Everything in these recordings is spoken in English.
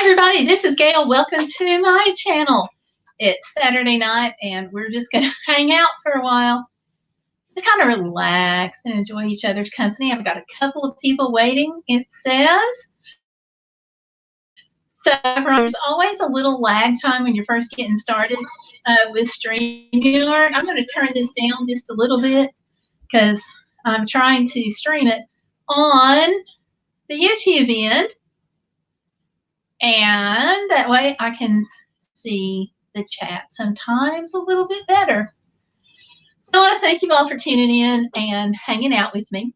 everybody, this is Gayle. Welcome to my channel. It's Saturday night and we're just going to hang out for a while. Just kind of relax and enjoy each other's company. I've got a couple of people waiting, it says. So there's always a little lag time when you're first getting started with StreamYard. I'm going to turn this down just a little bit because I'm trying to stream it on the YouTube end. And that way I can see the chat sometimes a little bit better. So I want to thank you all for tuning in and hanging out with me.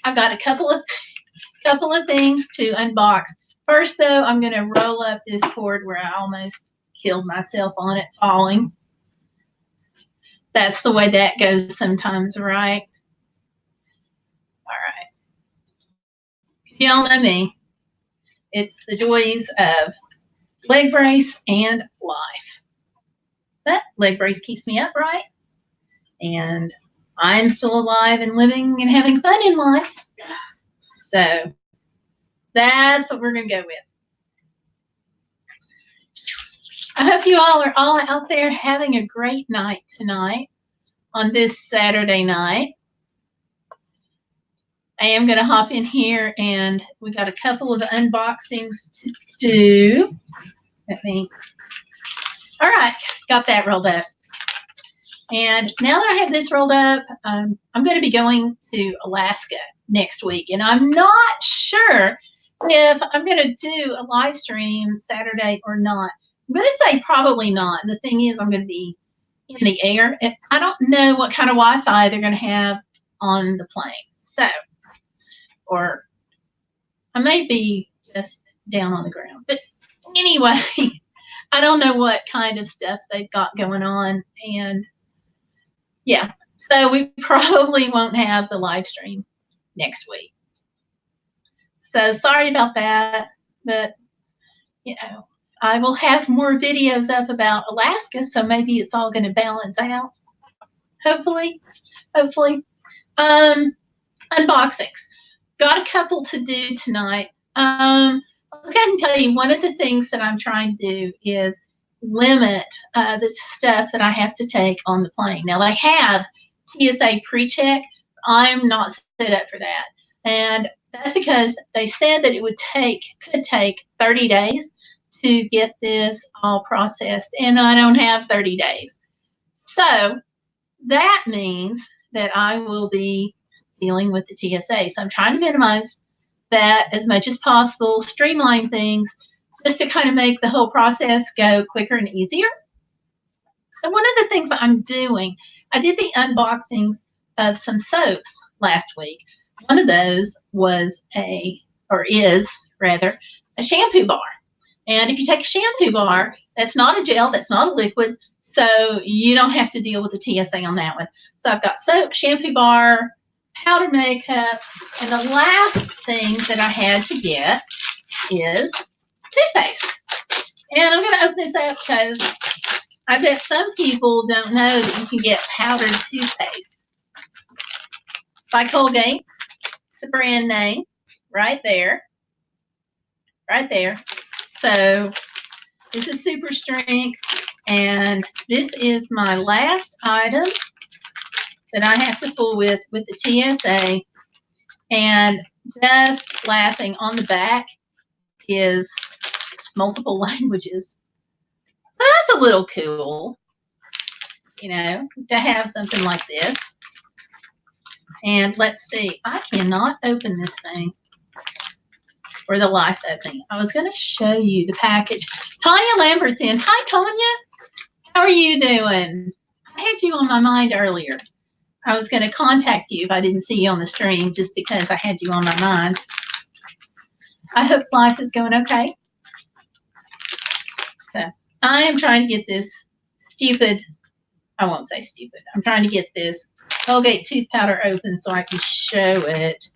I've got a couple of things to unbox. First, though, I'm going to roll up this cord where I almost killed myself on it falling. That's the way that goes sometimes, right? All right. Y'all know me. It's the joys of leg brace and life. But leg brace keeps me upright, and I'm still alive and living and having fun in life. So that's what we're going to go with. I hope you all are all out there having a great night tonight on this Saturday night. I am going to hop in here, and we got a couple of unboxings to do. All right, got that rolled up. And now that I have this rolled up, I'm going to be going to Alaska next week. And I'm not sure if I'm going to do a live stream Saturday or not. I'm going to say probably not. And the thing is, I'm going to be in the air. And I don't know what kind of Wi-Fi they're going to have on the plane. So, or I may be just down on the ground. But anyway, I don't know what kind of stuff they've got going on. And yeah, so we probably won't have the live stream next week. So sorry about that, but you know, I will have more videos up about Alaska, so maybe it's all going to balance out. Hopefully. Unboxings. Got a couple to do tonight. I'll go ahead and tell you, one of the things that I'm trying to do is limit the stuff that I have to take on the plane. Now, they have TSA pre-check. I'm not set up for that. And that's because they said that it could take 30 days to get this all processed. And I don't have 30 days. So that means that I will be dealing with the TSA. So I'm trying to minimize that as much as possible, streamline things, just to kind of make the whole process go quicker and easier. And one of the things I'm doing, I did the unboxings of some soaps last week. One of those was is a shampoo bar. And if you take a shampoo bar, that's not a gel, that's not a liquid, so you don't have to deal with the TSA on that one. So I've got soap, shampoo bar, powder makeup, and the last thing that I had to get is toothpaste. And I'm going to open this up because I bet some people don't know that you can get powdered toothpaste by Colgate, the brand name, right there. Right there. So this is super strength, and this is my last item that I have to fool with the TSA. And just laughing on the back is multiple languages. So that's a little cool, you know, to have something like this. And let's see, I cannot open this thing for the life opening. I was going to show you the package. Tanya Lambert's in. Hi, Tanya. How are you doing? I had you on my mind earlier. I was going to contact you if I didn't see you on the stream, just because I had you on my mind. I hope life is going okay. So I am trying to get this I won't say stupid. I'm trying to get this Colgate tooth powder open so I can show it.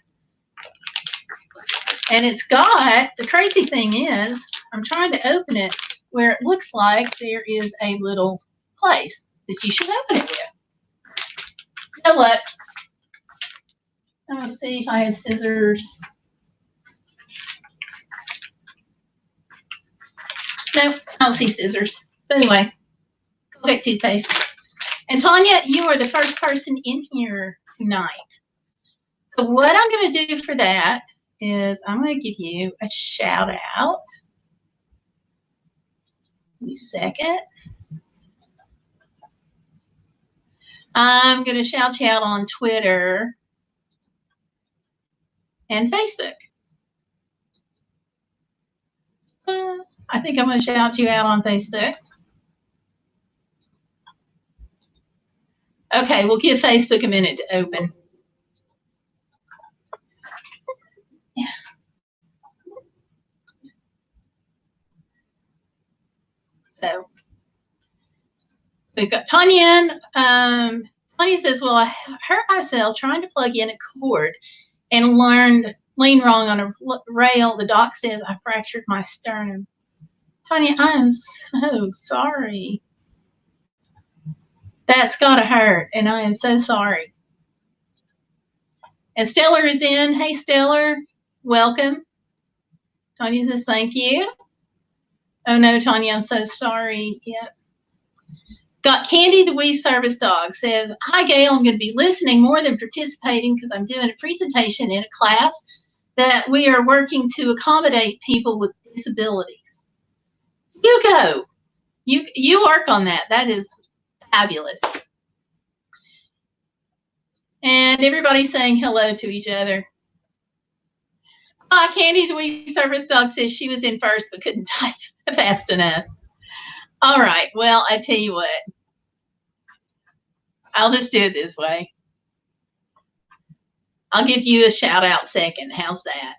And it's got, the crazy thing is, I'm trying to open it where it looks like there is a little place that you should open it with. Now look, I'm going to see if I have scissors. Nope, I don't see scissors. But anyway, Colgate toothpaste. And Tanya, you are the first person in here tonight. So what I'm going to do for that is I'm going to give you a shout out. Give me a second. I'm going to shout you out on Twitter and Facebook. I think I'm going to shout you out on Facebook. Okay, we'll give Facebook a minute to open. Yeah. So we've got Tanya. Tanya says, well, I hurt myself trying to plug in a cord and leaned wrong on a rail. The doc says I fractured my sternum. Tanya, I am so sorry. That's got to hurt, and I am so sorry. And Stellar is in. Hey, Stellar, welcome. Tanya says, thank you. Oh, no, Tanya, I'm so sorry. Yep. Got Candy the Wee Service Dog says, hi, Gayle. I'm going to be listening more than participating because I'm doing a presentation in a class that we are working to accommodate people with disabilities. You go. You work on that. That is fabulous. And everybody's saying hello to each other. Candy the Wee Service Dog says she was in first but couldn't type fast enough. All right. Well, I tell you what. I'll just do it this way. I'll give you a shout out second. How's that?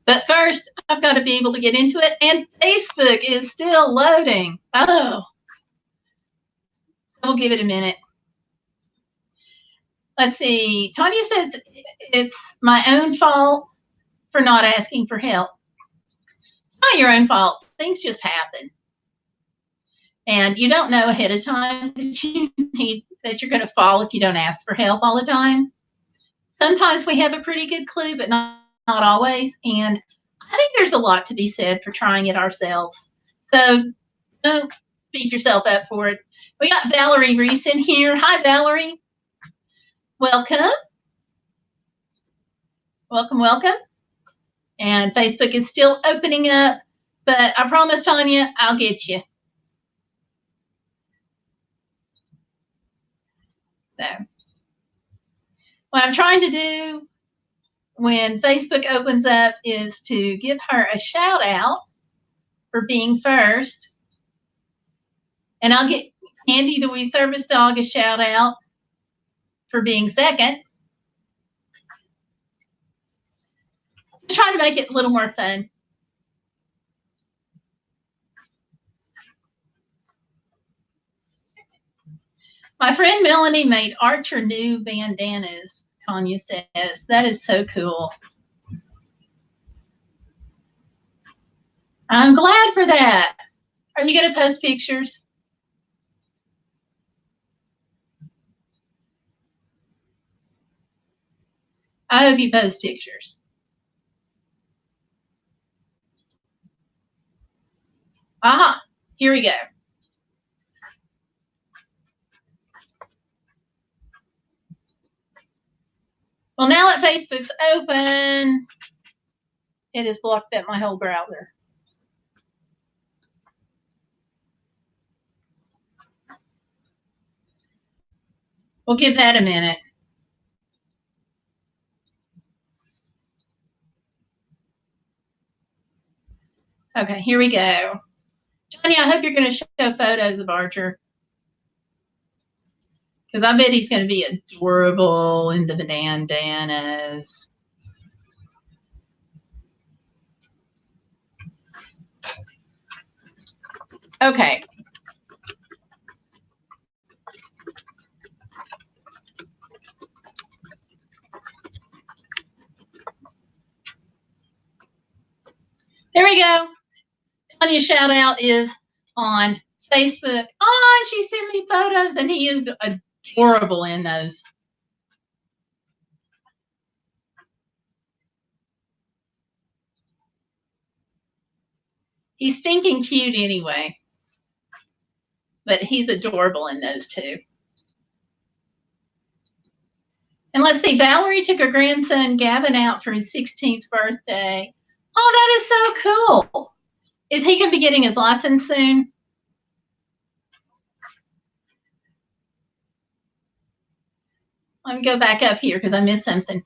But first, I've got to be able to get into it. And Facebook is still loading. Oh. We'll give it a minute. Let's see. Tanya says it's my own fault for not asking for help. It's not your own fault. Things just happen. And you don't know ahead of time that you're going to fall if you don't ask for help all the time. Sometimes we have a pretty good clue, but not always. And I think there's a lot to be said for trying it ourselves. So don't beat yourself up for it. We got Valerie Reese in here. Hi, Valerie. Welcome. Welcome, welcome. And Facebook is still opening up, but I promise, Tanya, I'll get you. So what I'm trying to do when Facebook opens up is to give her a shout out for being first. And I'll get Candy the Wee Service Dog a shout out for being second. Let's try to make it a little more fun. My friend Melanie made Archer new bandanas, Tanya says. That is so cool. I'm glad for that. Are you going to post pictures? I hope you post pictures. Aha, here we go. Well, now that Facebook's open, it has blocked up my whole browser. We'll give that a minute. Okay, here we go. Johnny, I hope you're going to show photos of Archer. Because I bet he's going to be adorable in the bandanas. Okay. There we go. Tanya's shout out is on Facebook. Oh, she sent me photos and he is adorable in those. He's stinking cute anyway. But he's adorable in those two. And let's see, Valerie took her grandson Gavin out for his 16th birthday. Oh, that is so cool. Is he going to be getting his license soon? Let me go back up here because I missed something.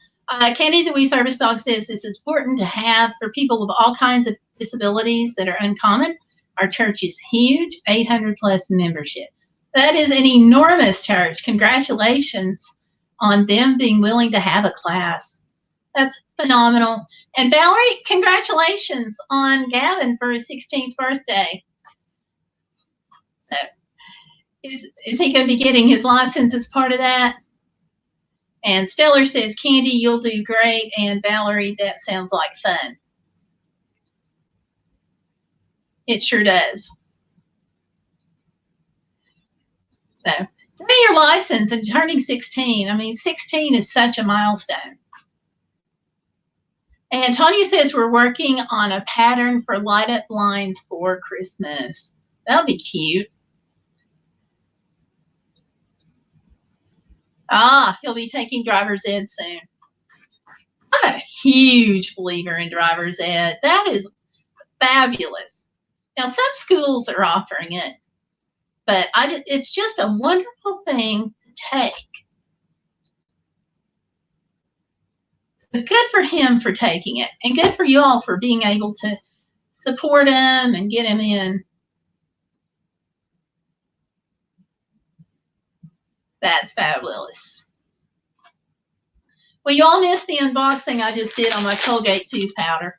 Candy the Wee Service Dog says it's important to have for people with all kinds of disabilities that are uncommon. Our church is huge, 800 plus membership. That is an enormous church. Congratulations on them being willing to have a class. That's phenomenal. And Valerie, congratulations on Gavin for his 16th birthday. So, is he going to be getting his license as part of that? And Stellar says, Candy, you'll do great. And Valerie, that sounds like fun. It sure does. So, getting your license and turning 16. I mean, 16 is such a milestone. And Tanya says we're working on a pattern for light up blinds for Christmas. That'll be cute. He'll be taking driver's ed soon. I'm a huge believer in driver's ed. That is fabulous. Now, some schools are offering it, but it's just a wonderful thing to take. But good for him for taking it, and good for you all for being able to support him and get him in. That's fabulous. Well, you all missed the unboxing I just did on my Colgate tooth powder.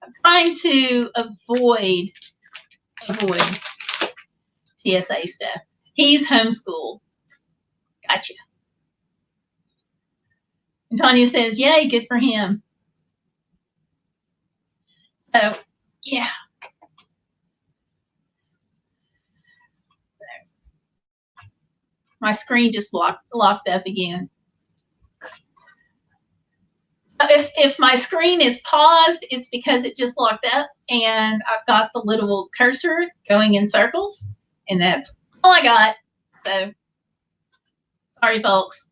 I'm trying to avoid TSA stuff. He's homeschooled. Gotcha. And Tanya says, yay, good for him. So, yeah. My screen just locked up again. If my screen is paused, it's because it just locked up and I've got the little cursor going in circles, and that's all I got. So, sorry, folks.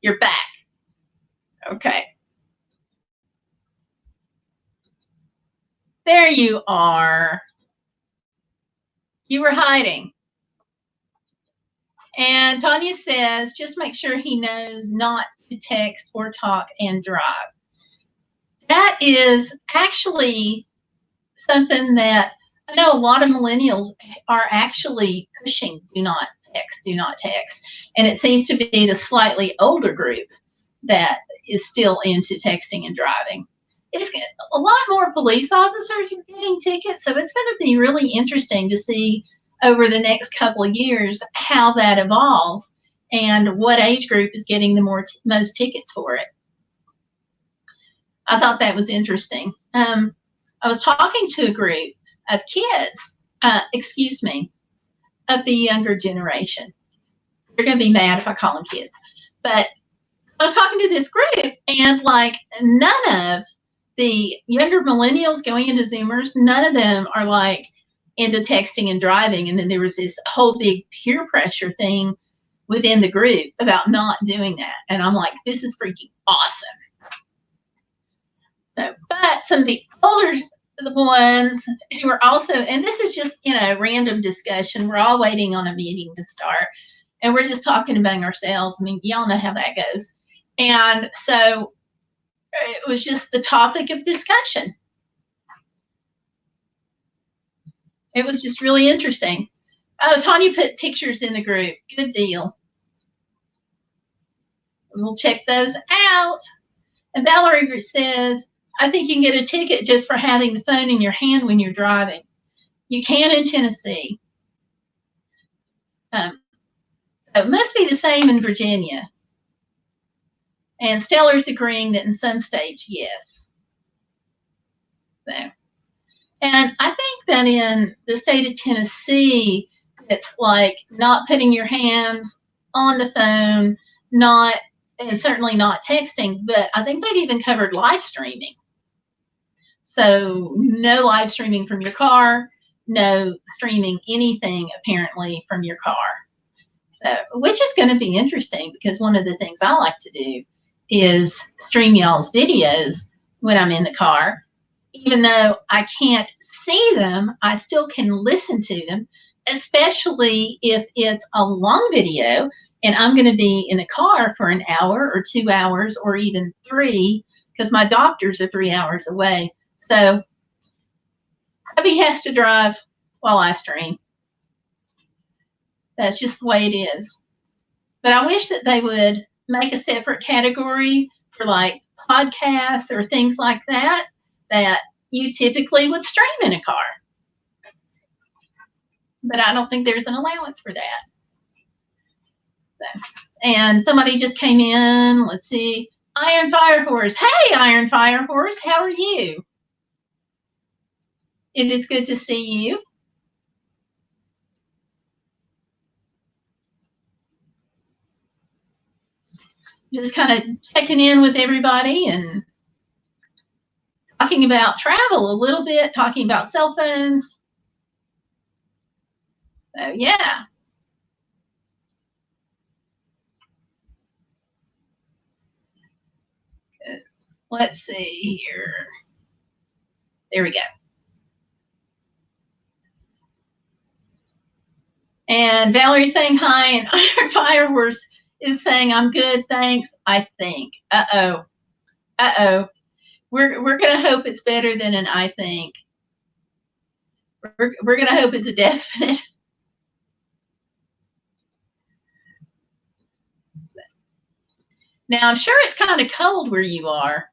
You're back. Okay. There you are. You were hiding. And Tanya says, just make sure he knows not to text or talk and drive. That is actually something that I know a lot of millennials are actually pushing do not text. And it seems to be the slightly older group that is still into texting and driving. It's a lot more police officers are getting tickets, so it's going to be really interesting to see over the next couple of years how that evolves and what age group is getting the most tickets for it. I thought that was interesting. I was talking to a group of kids, of the younger generation. They're going to be mad if I call them kids. But I was talking to this group, and like none of the younger millennials going into Zoomers, none of them are like into texting and driving. And then there was this whole big peer pressure thing within the group about not doing that. And I'm like, this is freaking awesome. So, but some of the older ones who are also, and this is just, random discussion. We're all waiting on a meeting to start and we're just talking among ourselves. I mean, y'all know how that goes. And so it was just the topic of discussion. It was just really interesting. Oh, Tanya put pictures in the group. Good deal. We'll check those out. And Valerie says, I think you can get a ticket just for having the phone in your hand when you're driving. You can in Tennessee. So it must be the same in Virginia. And Stellar's agreeing that in some states, yes. So, and I think that in the state of Tennessee, it's like not putting your hands on the phone, and certainly not texting, but I think they've even covered live streaming. So no live streaming from your car, no streaming anything apparently from your car. So, which is going to be interesting because one of the things I like to do is stream y'all's videos when I'm in the car. Even though I can't see them, I still can listen to them, especially if it's a long video and I'm going to be in the car for an hour or 2 hours or even 3 because my doctors are 3 hours away. So hubby has to drive while I stream. That's just the way it is. But I wish that they would make a separate category for like podcasts or things like that you typically would stream in a car. But I don't think there's an allowance for that. So, and somebody just came in. Let's see. Iron Fire Horse. Hey, Iron Fire Horse. How are you? It is good to see you. Just kind of checking in with everybody and talking about travel a little bit, talking about cell phones. So, yeah. Let's see here. There we go. And Valerie's saying hi, and Iron Fire Horse is saying, I'm good, thanks, I think. Uh-oh. Uh-oh. We're going to hope it's better than an I think. We're going to hope it's a definite. Now, I'm sure it's kind of cold where you are.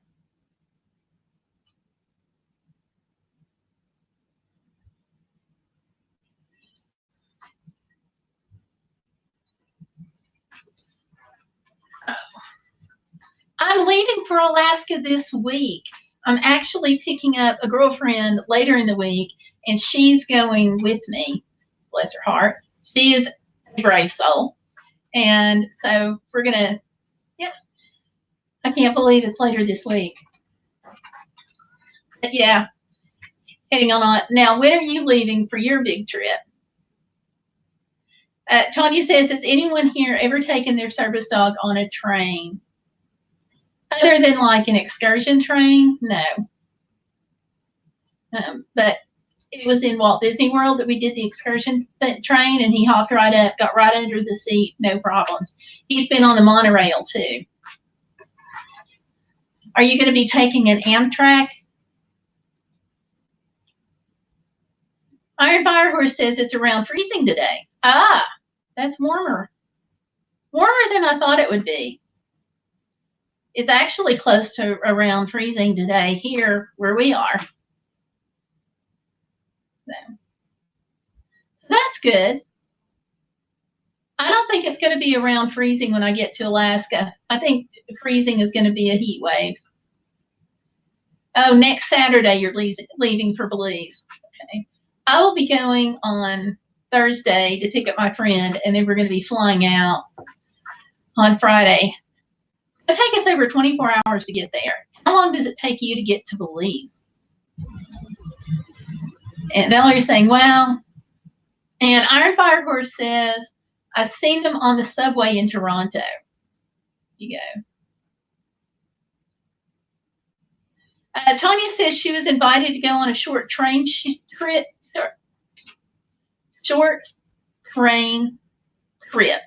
I'm leaving for Alaska this week. I'm actually picking up a girlfriend later in the week, and she's going with me. Bless her heart. She is a brave soul. And so we're going to, yeah, I can't believe it's later this week. But yeah, heading on. Now, when are you leaving for your big trip? Tanya says, has anyone here ever taken their service dog on a train? Other than like an excursion train? No. But it was in Walt Disney World that we did the excursion train, and he hopped right up, got right under the seat, no problems. He's been on the monorail too. Are you going to be taking an Amtrak? Iron Fire Horse says it's around freezing today. Ah, that's warmer. Warmer than I thought it would be. It's actually close to around freezing today here where we are. So, that's good. I don't think it's going to be around freezing when I get to Alaska. I think freezing is going to be a heat wave. Oh, next Saturday you're leaving for Belize. Okay. I will be going on Thursday to pick up my friend, and then we're going to be flying out on Friday. It'll take us over 24 hours to get there. How long does it take you to get to Belize? And Valerie's saying, well, and Iron Fire Horse says, I've seen them on the subway in Toronto. You go. Tanya says she was invited to go on a short train trip. Short train trip.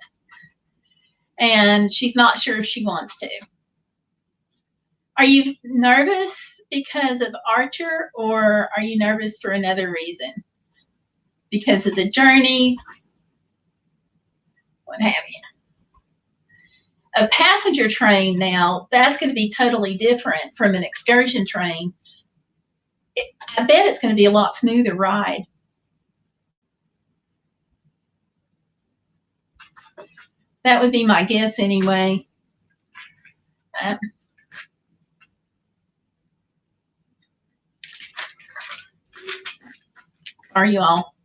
And she's not sure if she wants to. Are you nervous because of Archer, or are you nervous for another reason? Because of the journey? What have you? A passenger train now, that's going to be totally different from an excursion train. I bet it's going to be a lot smoother ride. That would be my guess anyway. Are you all?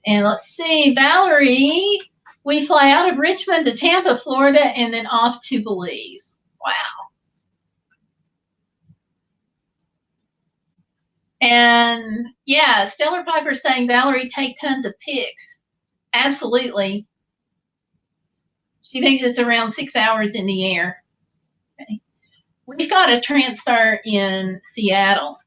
And let's see, Valerie, we fly out of Richmond to Tampa, Florida, and then off to Belize. Wow. And yeah, Stellar Piper saying, Valerie, take tons of pics. Absolutely. She thinks it's around 6 hours in the air. Okay. We've got a transfer in Seattle.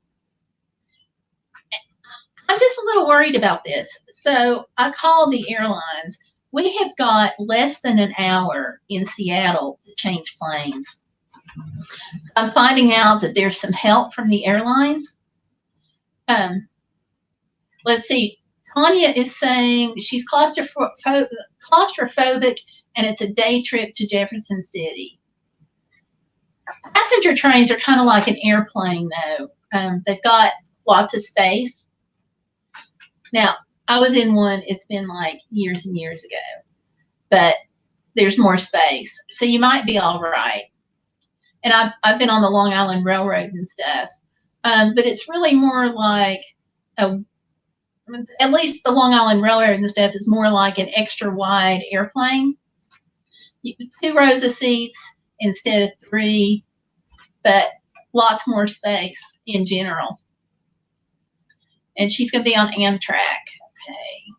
I'm just a little worried about this. So I called the airlines. We have got less than an hour in Seattle to change planes. I'm finding out that there's some help from the airlines. Let's see. Tanya is saying she's claustrophobic and it's a day trip to Jefferson City. Passenger trains are kind of like an airplane, though. They've got lots of space. Now, I was in one, it's been like years and years ago, but there's more space. So you might be all right. And I've been on the Long Island Railroad and stuff, but it's really more like, at least the Long Island Railroad and stuff is more like an extra wide airplane. 2 rows of seats instead of 3, but lots more space in general. And she's going to be on Amtrak. Okay.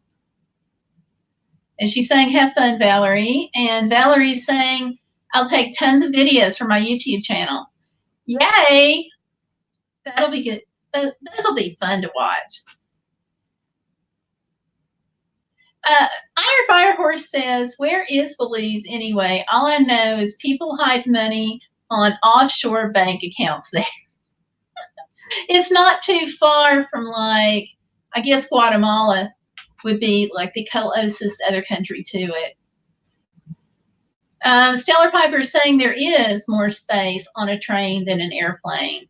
And she's saying, have fun, Valerie. And Valerie's saying, I'll take tons of videos for my YouTube channel. Yay! That'll be good. Those will be fun to watch. Iron Fire Horse says, where is Belize anyway? All I know is people hide money on offshore bank accounts there. It's not too far from, like, I guess Guatemala would be like the closest other country to it. Stellar Piper is saying there is more space on a train than an airplane.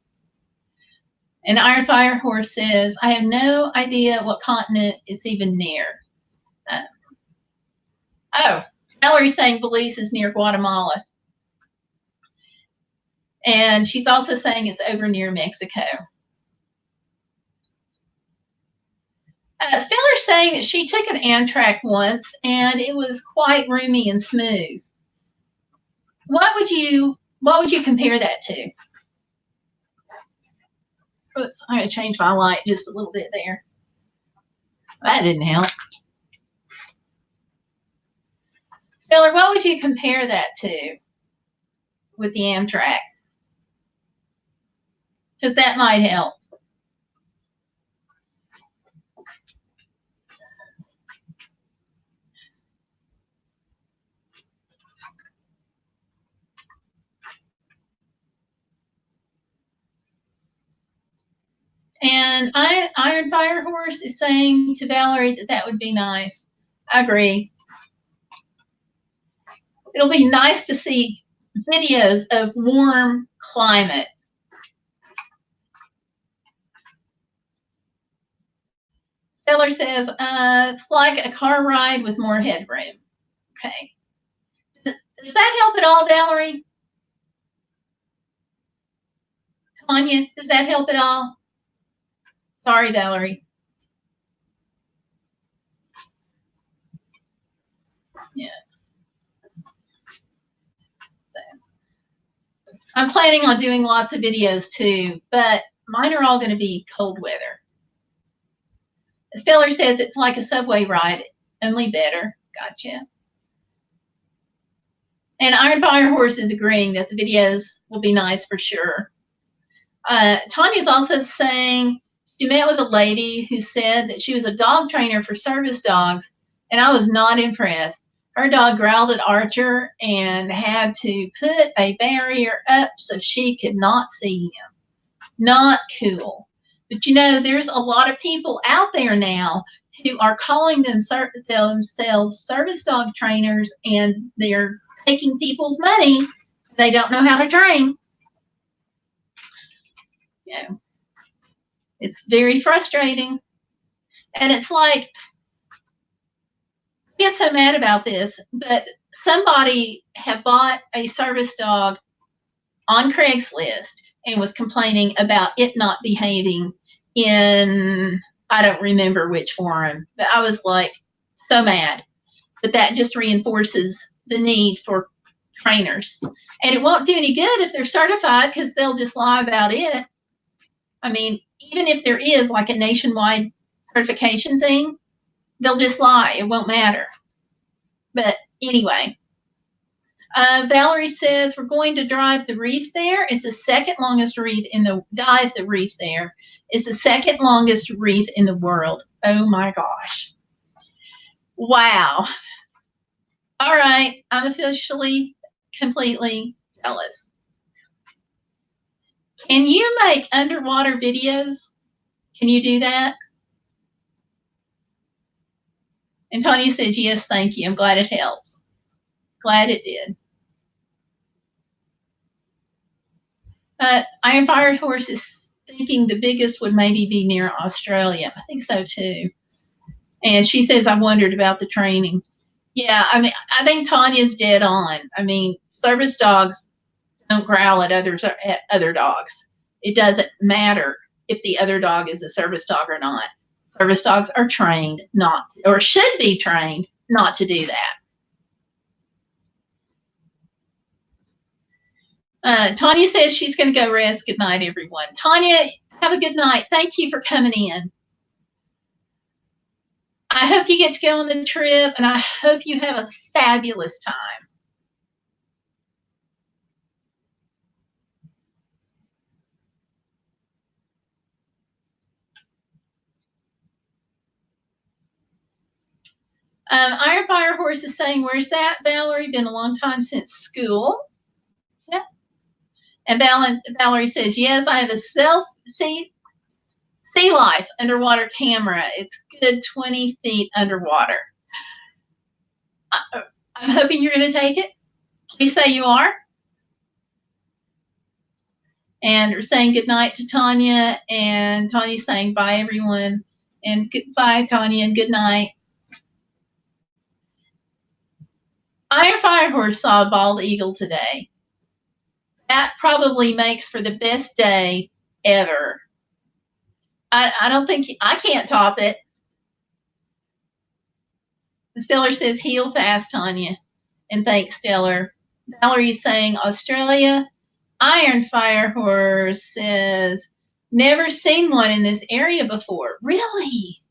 And Iron Fire Horse says, I have no idea what continent it's even near. Valerie's saying Belize is near Guatemala. And she's also saying it's over near Mexico. Stellar's saying that she took an Amtrak once and it was quite roomy and smooth. What would you compare that to? Oops, I'm going to change my light just a little bit there. That didn't help. Stellar, what would you compare that to with the Amtrak? Because that might help. And Iron Fire Horse is saying to Valerie that that would be nice. I agree. It'll be nice to see videos of warm climate. Stellar says, it's like a car ride with more headroom. Okay. Does that help at all, Valerie? Tanya, does that help at all? Sorry, Valerie. Yeah. So, I'm planning on doing lots of videos too, but mine are all going to be cold weather. Stellar says it's like a subway ride, only better. Gotcha. And Iron Fire Horse is agreeing that the videos will be nice for sure. Tanya's also saying she met with a lady who said that she was a dog trainer for service dogs, and I was not impressed. Her dog growled at Archer and had to put a barrier up so she could not see him. Not cool. But you know, there's a lot of people out there now who are calling themselves service dog trainers, and they're taking people's money. They don't know how to train. Yeah. It's very frustrating. And it's like, I get so mad about this, but somebody had bought a service dog on Craigslist and was complaining about it not behaving in I don't remember which forum, but I was like so mad. But that just reinforces the need for trainers. And it won't do any good if they're certified because they'll just lie about it. I mean, even if there is like a nationwide certification thing, they'll just lie. It won't matter. But anyway, Valerie says we're going to drive the reef there. It's the second longest reef in the dive the reef there. It's the second longest reef in the world. Oh my gosh. Wow. All right. I'm officially completely jealous. Can you make underwater videos? Can you do that? And Tanya says, yes, thank you. I'm glad it helps. Glad it did. Iron Fire Horse is thinking the biggest would maybe be near Australia. I think so too. And she says, I wondered about the training. Yeah, I mean, I think Tanya's dead on. I mean, service dogs don't growl at other dogs. It doesn't matter if the other dog is a service dog or not. Service dogs are trained not, or should be trained not to do that. Tanya says she's going to go rest. Good night, everyone. Tanya, have a good night. Thank you for coming in. I hope you get to go on the trip, and I hope you have a fabulous time. Iron Fire Horse is saying, where's that, Valerie? Been a long time since school. Yeah. And Valerie says, yes, I have a sea life underwater camera. It's good 20 feet underwater. I'm hoping you're going to take it. Please say you are. And we're saying good night to Tanya. And Tanya's saying bye, everyone. And goodbye, Tanya, and good night. Iron Fire Horse saw a bald eagle today. That probably makes for the best day ever. I don't think, I can't top it. Stellar says heal fast, Tanya. And thanks, Stellar. Valerie's saying Australia. Iron Fire Horse says, never seen one in this area before. Really?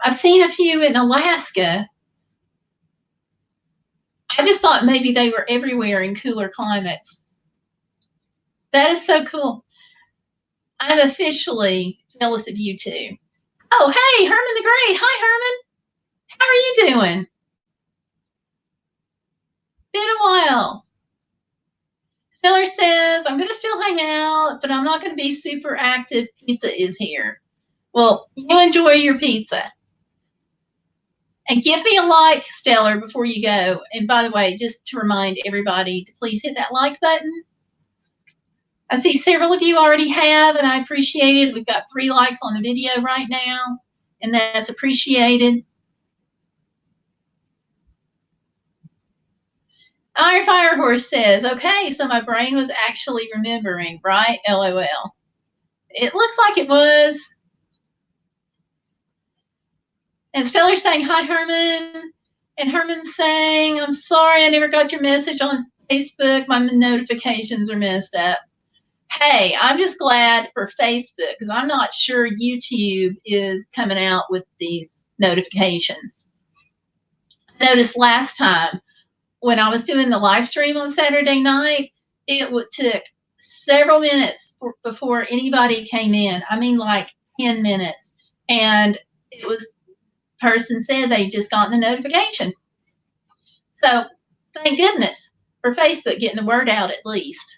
I've seen a few in Alaska. I just thought maybe they were everywhere in cooler climates. That is so cool. I'm officially jealous of you too. Oh, hey, Herman the Great. Hi, Herman. How are you doing? Been a while. Stellar says, I'm going to still hang out, but I'm not going to be super active. Pizza is here. Well, you enjoy your pizza. And give me a like, Stellar, before you go. And by the way, just to remind everybody to please hit that like button. I see several of you already have, and I appreciate it. We've got 3 likes on the video right now, and that's appreciated. Iron Fire Horse says, okay, so my brain was actually remembering, right? LOL. It looks like it was. And Stellar's saying, hi, Herman. And Herman's saying, I'm sorry, I never got your message on Facebook. My notifications are messed up. Hey, I'm just glad for Facebook because I'm not sure YouTube is coming out with these notifications. I noticed last time when I was doing the live stream on Saturday night, it took several minutes before anybody came in. I mean, like 10 minutes. And it was, person said they just got the notification. So thank goodness for Facebook getting the word out at least.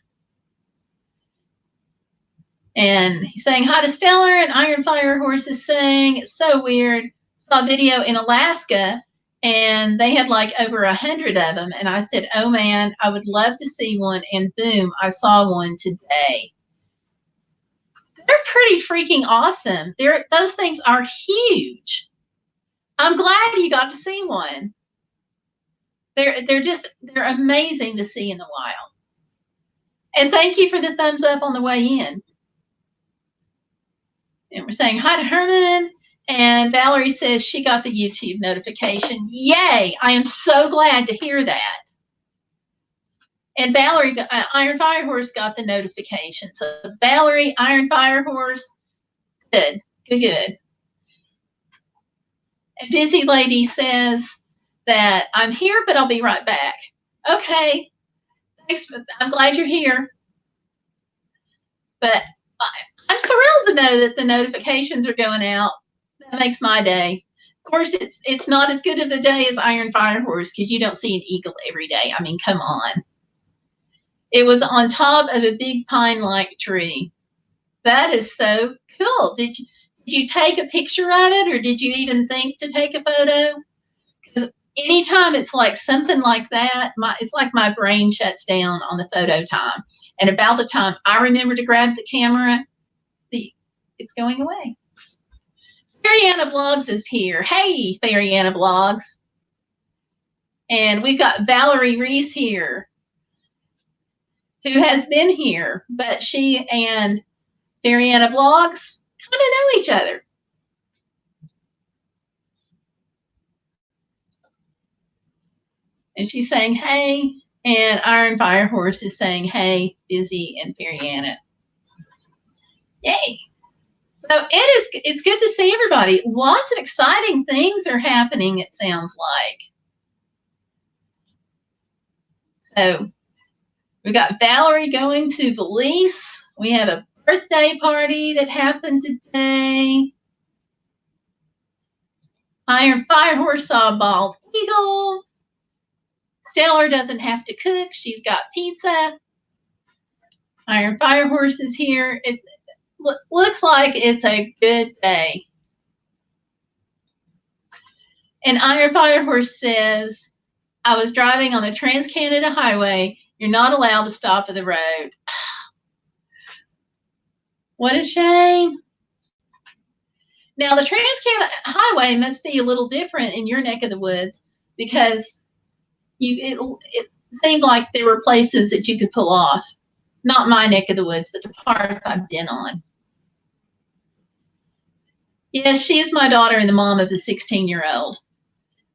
And he's saying hi to Stellar, and Iron Fire Horse is saying it's so weird. Saw a video in Alaska and they had like over 100 of them. And I said, oh man, I would love to see one. And boom, I saw one today. They're pretty freaking awesome. Those things are huge. I'm glad you got to see one. They're amazing to see in the wild. And thank you for the thumbs up on the way in. And we're saying hi to Herman. And Valerie says she got the YouTube notification. Yay! I am so glad to hear that. And Valerie, Iron Firehorse, got the notification. So Valerie, Iron Firehorse, good, good, good. And Busy Lady says that I'm here, but I'll be right back. Okay, thanks. I'm glad you're here. But I'm thrilled to know that the notifications are going out. That makes my day. Of course, it's not as good of a day as Iron Firehorse because you don't see an eagle every day. I mean, come on. It was on top of a big pine-like tree. That is so cool. Did you take a picture of it, or did you even think to take a photo? Because anytime it's like something like that, it's like my brain shuts down on the photo time. And about the time I remember to grab the camera, it's going away. Fairyana Blogs is here. Hey, Fairyana Blogs. And we've got Valerie Reese here, who has been here, but she and Fairyana Vlogs kind of know each other. And she's saying, hey, and Iron Firehorse is saying, hey, Busy and Fairyana. Yay. So it's good to see everybody. Lots of exciting things are happening, it sounds like. So we got Valerie going to Belize. We have a birthday party that happened today. Iron Firehorse saw a bald eagle. Stellar doesn't have to cook. She's got pizza. Iron Firehorse is here. It looks like it's a good day. And Iron Firehorse says, I was driving on the Trans-Canada Highway. You're not allowed to stop at the road. What a shame. Now, the Trans-Canada Highway must be a little different in your neck of the woods because it seemed like there were places that you could pull off. Not my neck of the woods, but the parts I've been on. Yes, she is my daughter and the mom of the 16-year-old.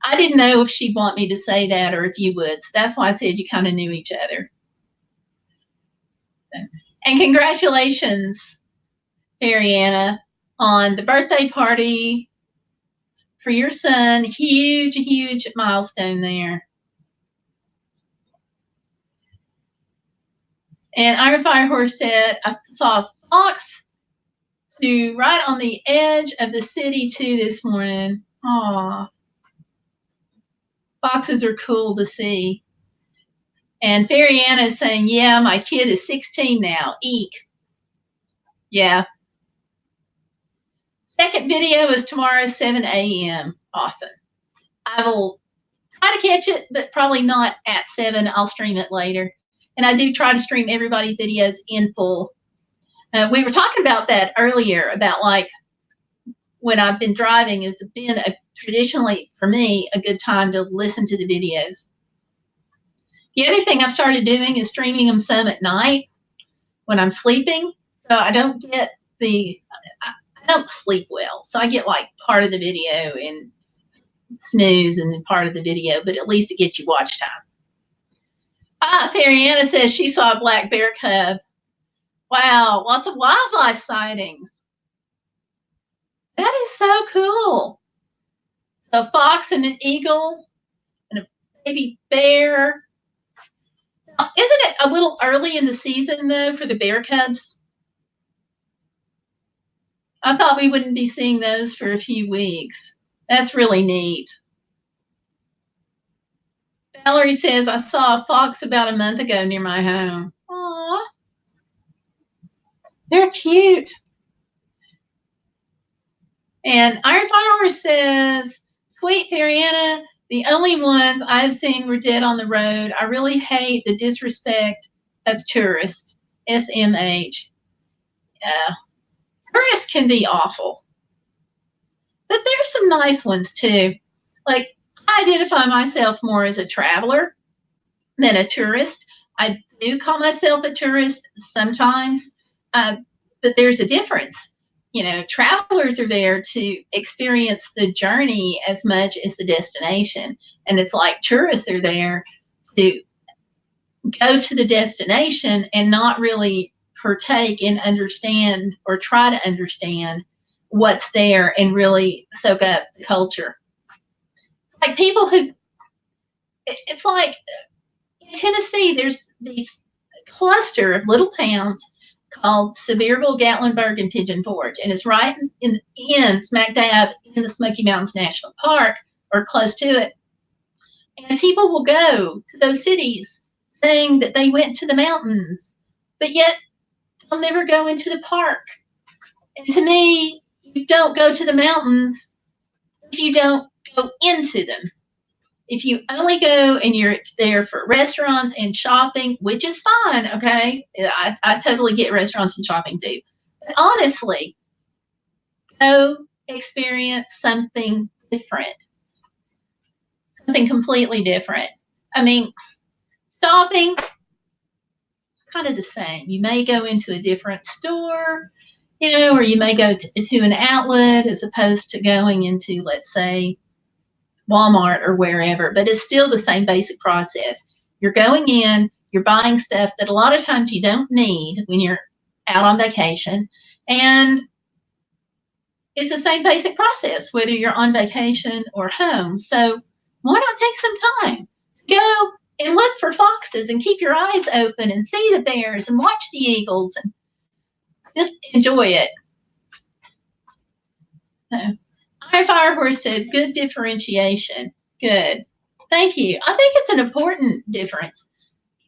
I didn't know if she'd want me to say that or if you would. So that's why I said you kind of knew each other. And congratulations, Fairyana, on the birthday party for your son. Huge, huge milestone there. And Iron Firehorse said, I saw a fox right on the edge of the city too this morning. Aw. Foxes are cool to see. And Fairyana is saying, yeah, my kid is 16 now. Eek. Yeah. Second video is tomorrow, 7 a.m. Awesome. I will try to catch it, but probably not at 7. I'll stream it later. And I do try to stream everybody's videos in full. We were talking about that earlier, about like when I've been driving has been traditionally, for me, a good time to listen to the videos. The other thing I've started doing is streaming them some at night when I'm sleeping. So I don't get I don't sleep well. So I get like part of the video and snooze and then part of the video, but at least it gets you watch time. Fairyana says she saw a black bear cub. Wow, lots of wildlife sightings. That is so cool. A fox and an eagle and a baby bear. Now, isn't it a little early in the season, though, for the bear cubs? I thought we wouldn't be seeing those for a few weeks. That's really neat. Valerie says, I saw a fox about a month ago near my home. Aww. They're cute. And Iron Firehorse says, sweet Fairyana, the only ones I've seen were dead on the road. I really hate the disrespect of tourists. SMH. Yeah. Tourists can be awful. But there's some nice ones too. Like, I identify myself more as a traveler than a tourist. I do call myself a tourist sometimes, but there's a difference. travelers are there to experience the journey as much as the destination. And it's like tourists are there to go to the destination and not really partake and understand or try to understand what's there and really soak up the culture. Like people who, it's like in Tennessee, there's these cluster of little towns called Sevierville, Gatlinburg, and Pigeon Forge, and it's right in smack dab in the Smoky Mountains National Park or close to it. And people will go to those cities saying that they went to the mountains, but yet they'll never go into the park. And to me, you don't go to the mountains if you don't go into them. If you only go and you're there for restaurants and shopping, which is fine, okay? I totally get restaurants and shopping too. But honestly, go experience something different, something completely different. I mean, shopping, kind of the same. You may go into a different store, or you may go to an outlet as opposed to going into, let's say, Walmart or wherever, but it's still the same basic process. You're going in, you're buying stuff that a lot of times you don't need when you're out on vacation, and it's the same basic process whether you're on vacation or home. So why not take some time, go and look for foxes and keep your eyes open and see the bears and watch the eagles and just enjoy it. So, Iron Firehorse said, good differentiation. Good. Thank you. I think it's an important difference.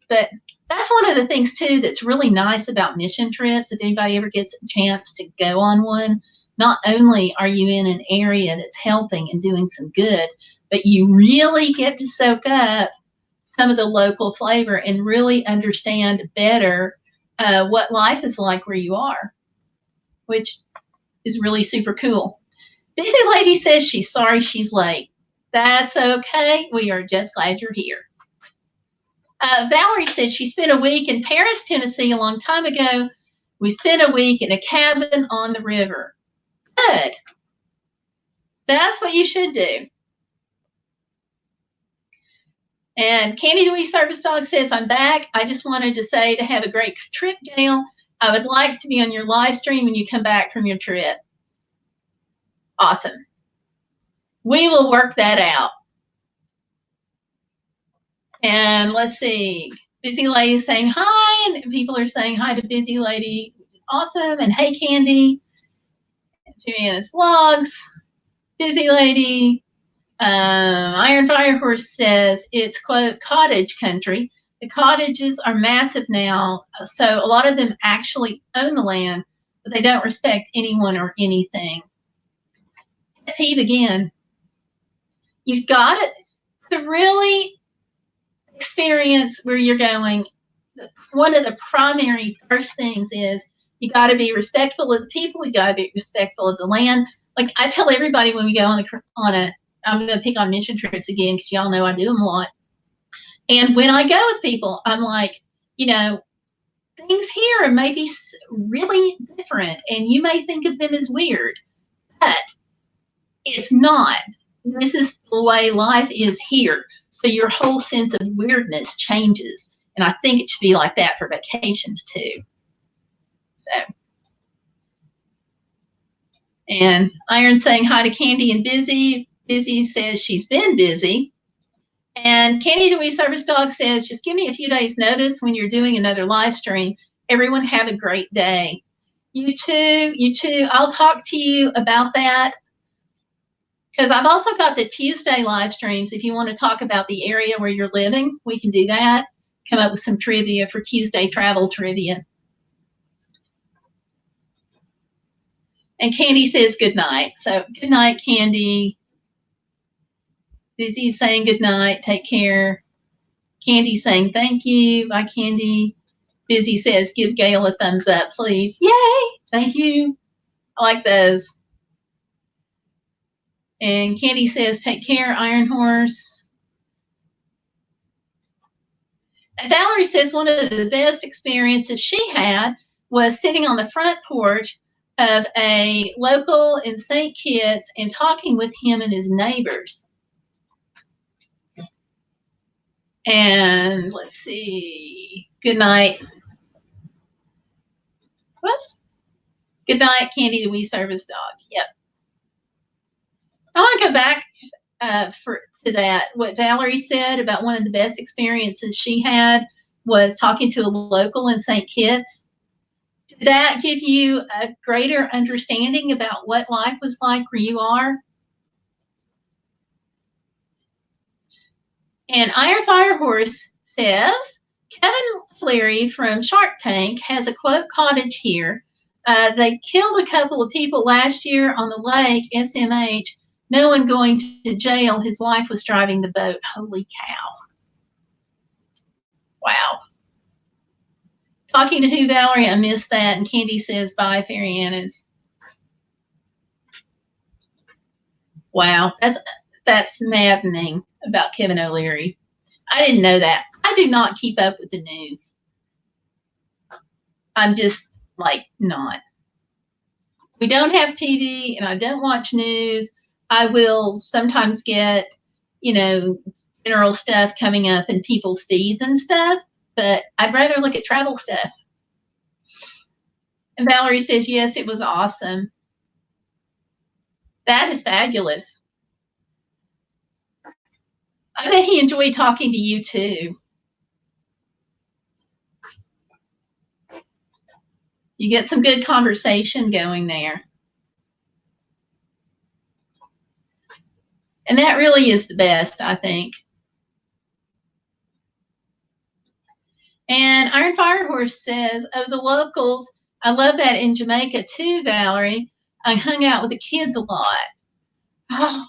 But that's one of the things, too, that's really nice about mission trips. If anybody ever gets a chance to go on one, not only are you in an area that's helping and doing some good, but you really get to soak up some of the local flavor and really understand better what life is like where you are, which is really super cool. Busy Lady says she's sorry she's late. That's okay. We are just glad you're here. Valerie said she spent a week in Paris, Tennessee a long time ago. We spent a week in a cabin on the river. Good. That's what you should do. And Candy the Wee Service Dog says, I'm back. I just wanted to say to have a great trip, Gayle. I would like to be on your live stream when you come back from your trip. Awesome. We will work that out. And let's see. Busy Lady saying hi, and people are saying hi to Busy Lady. Awesome. And hey, Candy. Juliana's Vlogs. Busy Lady. Iron Firehorse says it's, quote, cottage country. The cottages are massive now, so a lot of them actually own the land, but they don't respect anyone or anything. Pet peeve again. You've got to really experience where you're going. One of the primary first things is you got to be respectful of the people. You got to be respectful of the land. Like I tell everybody when we go on a, I'm going to pick on mission trips again because y'all know I do them a lot. And when I go with people, I'm like, things here may be really different, and you may think of them as weird, but it's not. This is the way life is here. So your whole sense of weirdness changes. And I think it should be like that for vacations too. So. And Iron saying hi to Candy and Busy. Busy says she's been busy. And Candy the Wee Service Dog says, just give me a few days notice when you're doing another live stream. Everyone have a great day. You too. I'll talk to you about that. Because I've also got the Tuesday live streams. If you want to talk about the area where you're living, we can do that. Come up with some trivia for Tuesday travel trivia. And Candy says good night. So good night, Candy. Busy's saying good night. Take care. Candy saying thank you. Bye, Candy. Busy says give Gayle a thumbs up, please. Yay! Thank you. I like those. And Candy says, take care, Iron Horse. And Valerie says one of the best experiences she had was sitting on the front porch of a local in St. Kitts and talking with him and his neighbors. And let's see. Good night. Whoops. Good night, Candy the Wee Service Dog. Yep. I want to go back to that. What Valerie said about one of the best experiences she had was talking to a local in St. Kitts. Did that give you a greater understanding about what life was like where you are? And Iron Fire Horse says, Kevin Cleary from Shark Tank has a quote cottage here. They killed a couple of people last year on the lake, SMH. No one going to jail. His wife was driving the boat. Holy cow. Wow. Talking to who, Valerie? I missed that. And Candy says, bye, Fairy Anna's. Wow. That's maddening about Kevin O'Leary. I didn't know that. I do not keep up with the news. I'm just like not. We don't have TV and I don't watch news. I will sometimes get, general stuff coming up in people's feeds and stuff, but I'd rather look at travel stuff. And Valerie says, yes, it was awesome. That is fabulous. I bet he enjoyed talking to you too. You get some good conversation going there. And that really is the best, I think. And Iron Fire Horse says, of the locals, I love that in Jamaica too, Valerie. I hung out with the kids a lot. Oh,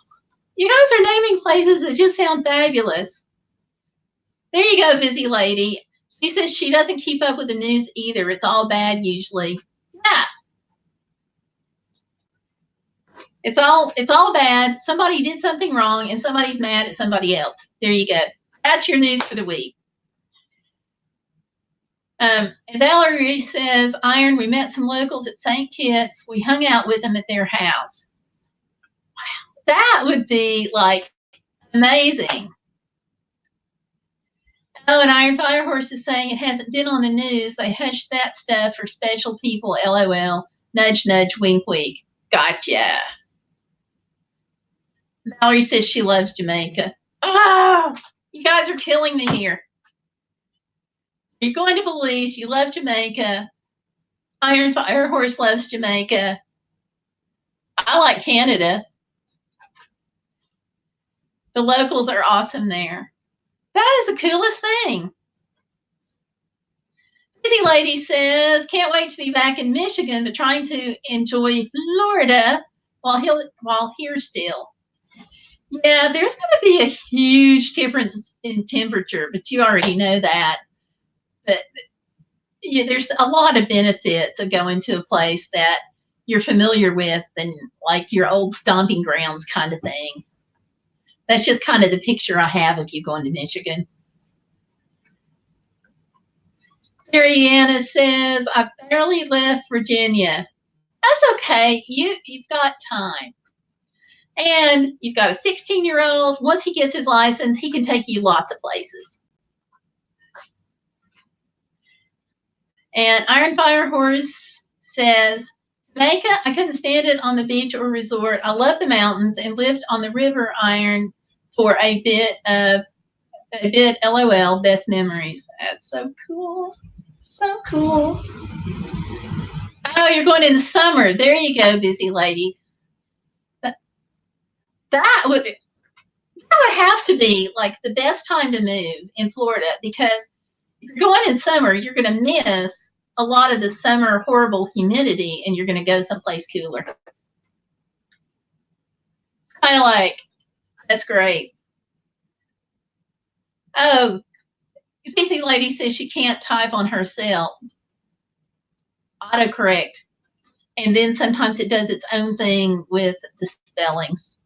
you guys are naming places that just sound fabulous. There you go, busy lady. She says she doesn't keep up with the news either. It's all bad usually. Yeah. It's all bad. Somebody did something wrong and somebody's mad at somebody else. There you go. That's your news for the week. And Valerie says, Iron, we met some locals at St. Kitts. We hung out with them at their house. Wow, that would be like amazing. Oh, and Iron Fire Horse is saying it hasn't been on the news. They hushed that stuff for special people. LOL. Nudge, nudge, wink, wink. Gotcha. Valerie says she loves Jamaica. Oh, you guys are killing me here. You're going to Belize. You love Jamaica. Iron Fire Horse loves Jamaica. I like Canada. The locals are awesome there. That is the coolest thing. Busy Lady says, can't wait to be back in Michigan, but trying to enjoy Florida while here still. Yeah, there's going to be a huge difference in temperature, but you already know that. But yeah, there's a lot of benefits of going to a place that you're familiar with and like your old stomping grounds kind of thing. That's just kind of the picture I have of you going to Michigan. Mariana says, I barely left Virginia. That's okay. You've got time. And you've got a 16-year-old. Once he gets his license, he can take you lots of places. And Iron Fire Horse says, Jamaica, I couldn't stand it on the beach or resort. I love the mountains and lived on the river Iron for a bit, LOL, best memories. That's so cool. So cool. Oh, you're going in the summer. There you go, busy lady. That would have to be like the best time to move in Florida, because if you're going in summer, you're going to miss a lot of the summer horrible humidity and you're going to go someplace cooler. Kind of like, that's great. Oh, busy lady says she can't type on her cell. Autocorrect. And then sometimes it does its own thing with the spellings.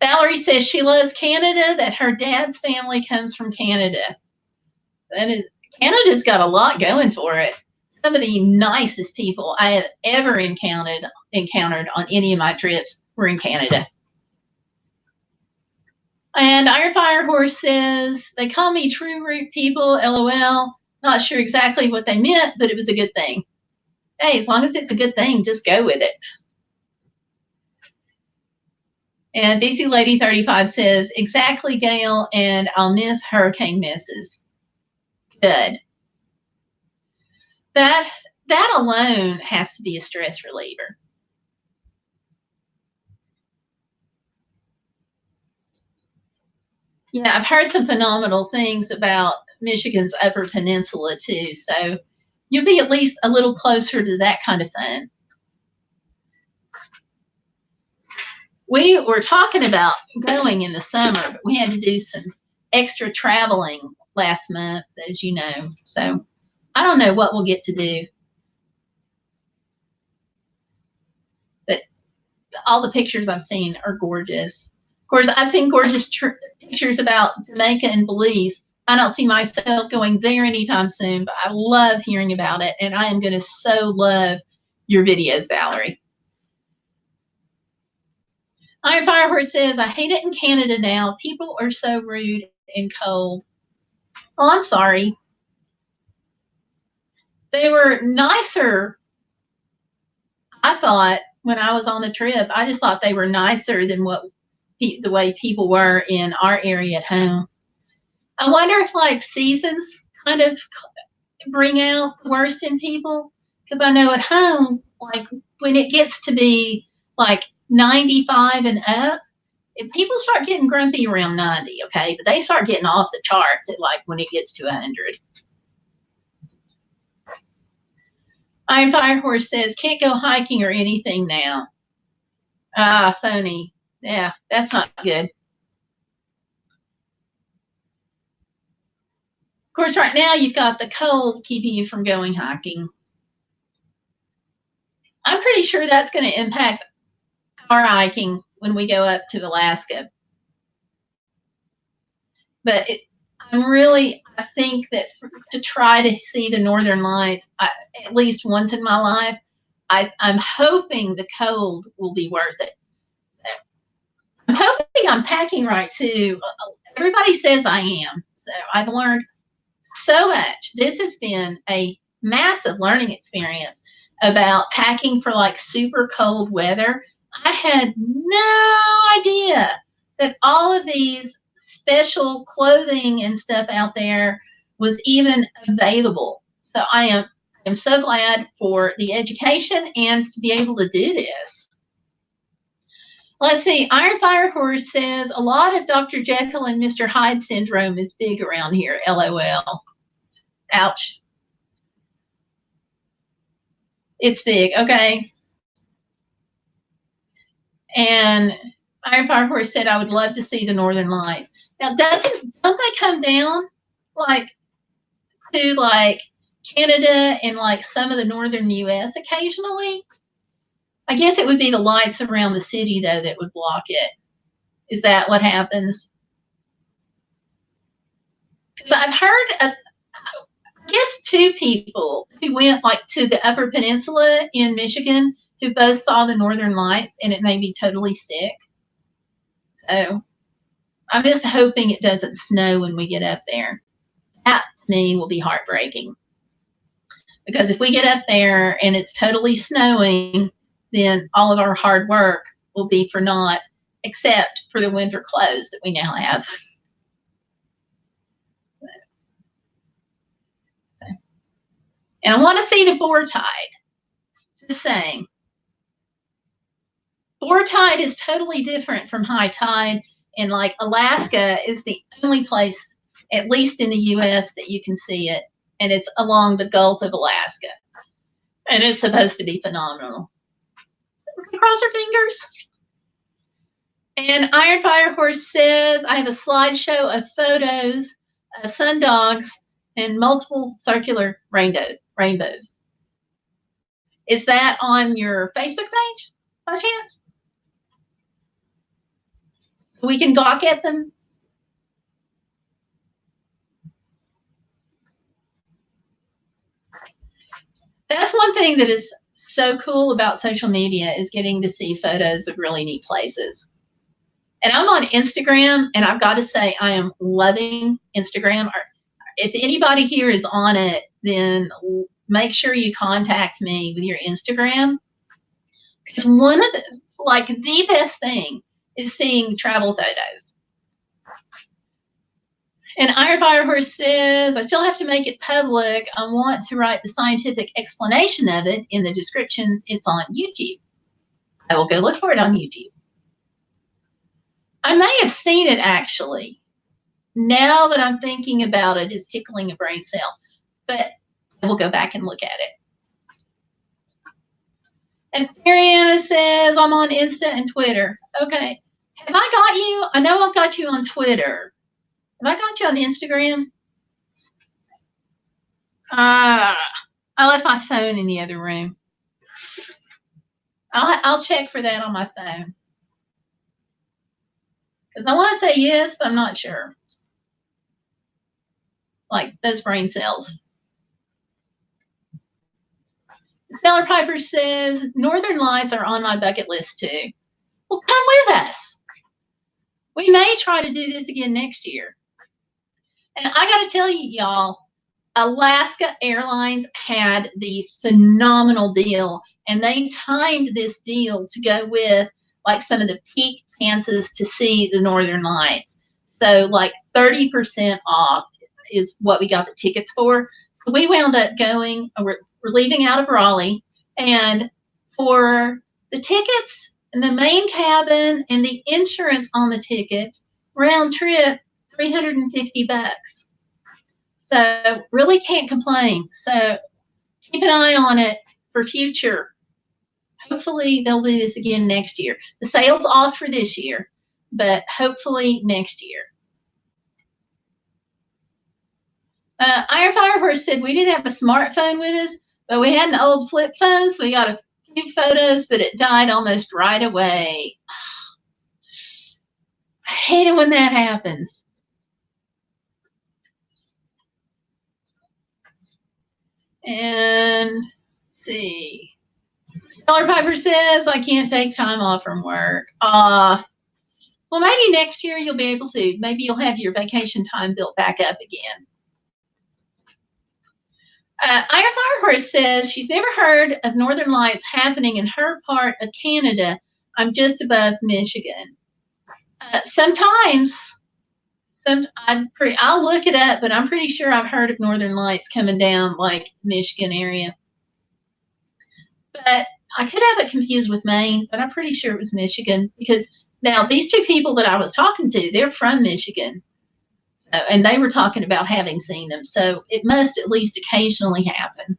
Valerie says she loves Canada, that her dad's family comes from Canada. Canada's got a lot going for it. some of the nicest people I have ever encountered on any of my trips were in Canada. And Iron Fire Horse says, they call me true root people, LOL. Not sure exactly what they meant, but it was a good thing. Hey, as long as it's a good thing, just go with it. And BC Lady 35 says, exactly, Gayle, and I'll miss hurricane misses. Good. That alone has to be a stress reliever. Yeah, I've heard some phenomenal things about Michigan's Upper Peninsula too, so you'll be at least a little closer to that kind of fun. We were talking about going in the summer, but we had to do some extra traveling last month, as you know. So I don't know what we'll get to do. But all the pictures I've seen are gorgeous. Of course, I've seen gorgeous pictures about Jamaica and Belize. I don't see myself going there anytime soon, but I love hearing about it, and I am going to so love your videos, Valerie. Iron Fire Horse says, I hate it in Canada now. People are so rude and cold. Oh, I'm sorry. They were nicer, I thought, when I was on the trip. I just thought they were nicer than the way people were in our area at home. I wonder if like seasons kind of bring out the worst in people, because I know at home, like when it gets to be like 95 and up, if people start getting grumpy around 90, okay, but they start getting off the charts at like when it gets to 100. Iron Fire Horse says, can't go hiking or anything now. Ah, phony. Yeah, that's not good. Of course, right now you've got the cold keeping you from going hiking. I'm pretty sure that's going to impact our hiking when we go up to Alaska. But I think that to try to see the Northern Lights, at least once in my life, I'm hoping the cold will be worth it. I'm hoping I'm packing right too. Everybody says I am. So I've learned so much. This has been a massive learning experience about packing for like super cold weather. I had no idea that all of these special clothing and stuff out there was even available. So I am so glad for the education and to be able to do this. Let's see. Iron Fire Horse says a lot of Dr. Jekyll and Mr. Hyde syndrome is big around here. LOL. Ouch. It's big. Okay. And Iron Fire Horse said, I would love to see the Northern Lights. Now, don't they come down like to like Canada and like some of the northern US occasionally? I guess it would be the lights around the city though that would block it. Is that what happens? Because I've heard of, I guess, 2 people who went like to the Upper Peninsula in Michigan who both saw the Northern Lights, and it made me totally sick. So I'm just hoping it doesn't snow when we get up there. That to me will be heartbreaking. Because if we get up there and it's totally snowing, then all of our hard work will be for naught, except for the winter clothes that we now have. And I want to see the boar tide. Just saying. Boar tide is totally different from high tide, and like Alaska is the only place, at least in the US, that you can see it, and it's along the Gulf of Alaska, and it's supposed to be phenomenal. So we're gonna cross our fingers. And Iron Fire Horse says, I have a slideshow of photos of sundogs and multiple circular rainbows. Is that on your Facebook page by chance? So we can gawk at them? thing that is so cool about social media is getting to see photos of really neat places. And I'm on Instagram, and I've got to say I am loving Instagram. If anybody here is on it, then make sure you contact me with your Instagram. Because one of the best thing is seeing travel photos. And Iron Firehorse says, I still have to make it public. I want to write the scientific explanation of it in the descriptions. It's on YouTube. I will go look for it on YouTube. I may have seen it, actually. Now that I'm thinking about it, it's tickling a brain cell. But I will go back and look at it. And Mariana says, I'm on Insta and Twitter. Okay. Have I got you? I know I've got you on Twitter. Have I got you on Instagram? I left my phone in the other room. I'll check for that on my phone. Because I want to say yes, but I'm not sure. Like those brain cells. Stellar Piper says, Northern Lights are on my bucket list too. Well, come with us. We may try to do this again next year. And I got to tell you, y'all, Alaska Airlines had the phenomenal deal, and they timed this deal to go with like some of the peak chances to see the Northern Lights. So like 30% off is what we got the tickets for. So we wound up going, we're leaving out of Raleigh, and for the tickets and the main cabin and the insurance on the tickets, round trip, $350. So really can't complain. So keep an eye on it for future. Hopefully they'll do this again next year. The sale's off for this year, but hopefully next year. Iron Firehorse said we didn't have a smartphone with us, but we had an old flip phone, so we got a few photos, but it died almost right away. I hate it when that happens. And let's see. Stellar Piper says, I can't take time off from work. Well, maybe next year you'll be able to. Maybe you'll have your vacation time built back up again. Iron Firehorse says she's never heard of Northern Lights happening in her part of Canada. I'm just above Michigan. Sometimes I'll look it up, but I'm pretty sure I've heard of Northern Lights coming down like Michigan area. But I could have it confused with Maine, but I'm pretty sure it was Michigan, because now these two people that I was talking to, they're from Michigan, and they were talking about having seen them. So it must at least occasionally happen.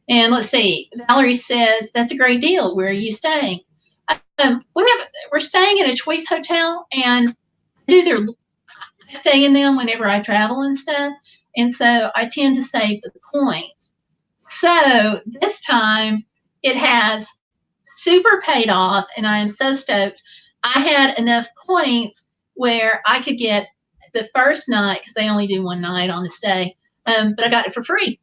And let's see, Valerie says, that's a great deal. Where are you staying? We're staying in a choice hotel, and I stay in them whenever I travel and stuff. And so I tend to save the points. So this time it has super paid off, and I am so stoked. I had enough points where I could get the first night, because they only do one night on the stay, but I got it for free.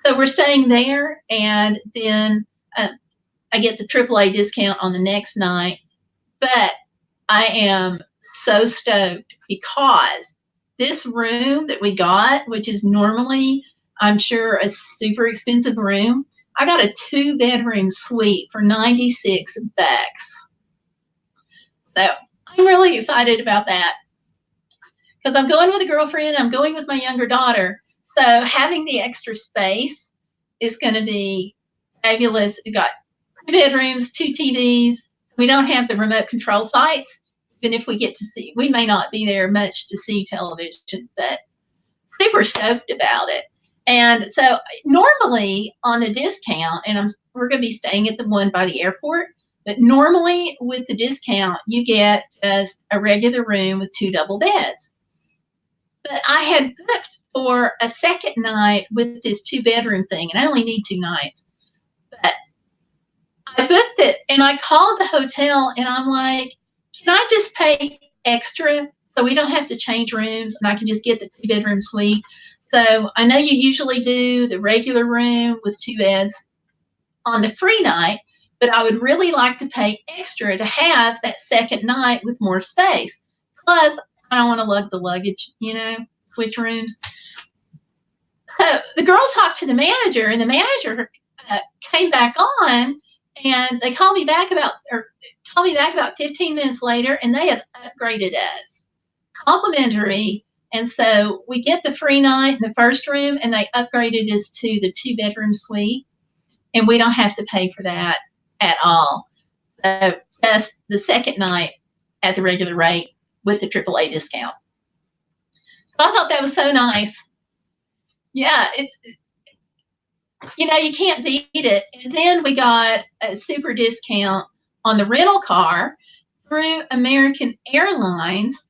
So we're staying there, and then I get the AAA discount on the next night. But I am so stoked because this room that we got, which is normally, I'm sure, a super expensive room, I got a 2-bedroom suite for $96. So I'm really excited about that, because I'm going with a girlfriend. I'm going with my younger daughter. So having the extra space is going to be fabulous. We've got 2 bedrooms, 2 TVs. We don't have the remote control fights. Even if we get to see, we may not be there much to see television, but super stoked about it. And so normally on the discount, and we're going to be staying at the one by the airport, but normally with the discount, you get just a regular room with 2 double beds. But I had booked for a second night with this 2-bedroom thing, and I only need 2 nights. But I booked it, and I called the hotel, and I'm like, can I just pay extra so we don't have to change rooms, and I can just get the 2-bedroom suite? So I know you usually do the regular room with 2 beds on the free night, but I would really like to pay extra to have that second night with more space. Plus, I don't want to lug the luggage, switch rooms. So the girl talked to the manager, and the manager came back on, and they called me back about 15 minutes later, and they have upgraded us, complimentary. And so we get the free night in the first room, and they upgraded us to the 2-bedroom suite, and we don't have to pay for that at all. So just the second night at the regular rate with the AAA discount. So I thought that was so nice. Yeah, you can't beat it. And then we got a super discount on the rental car through American Airlines.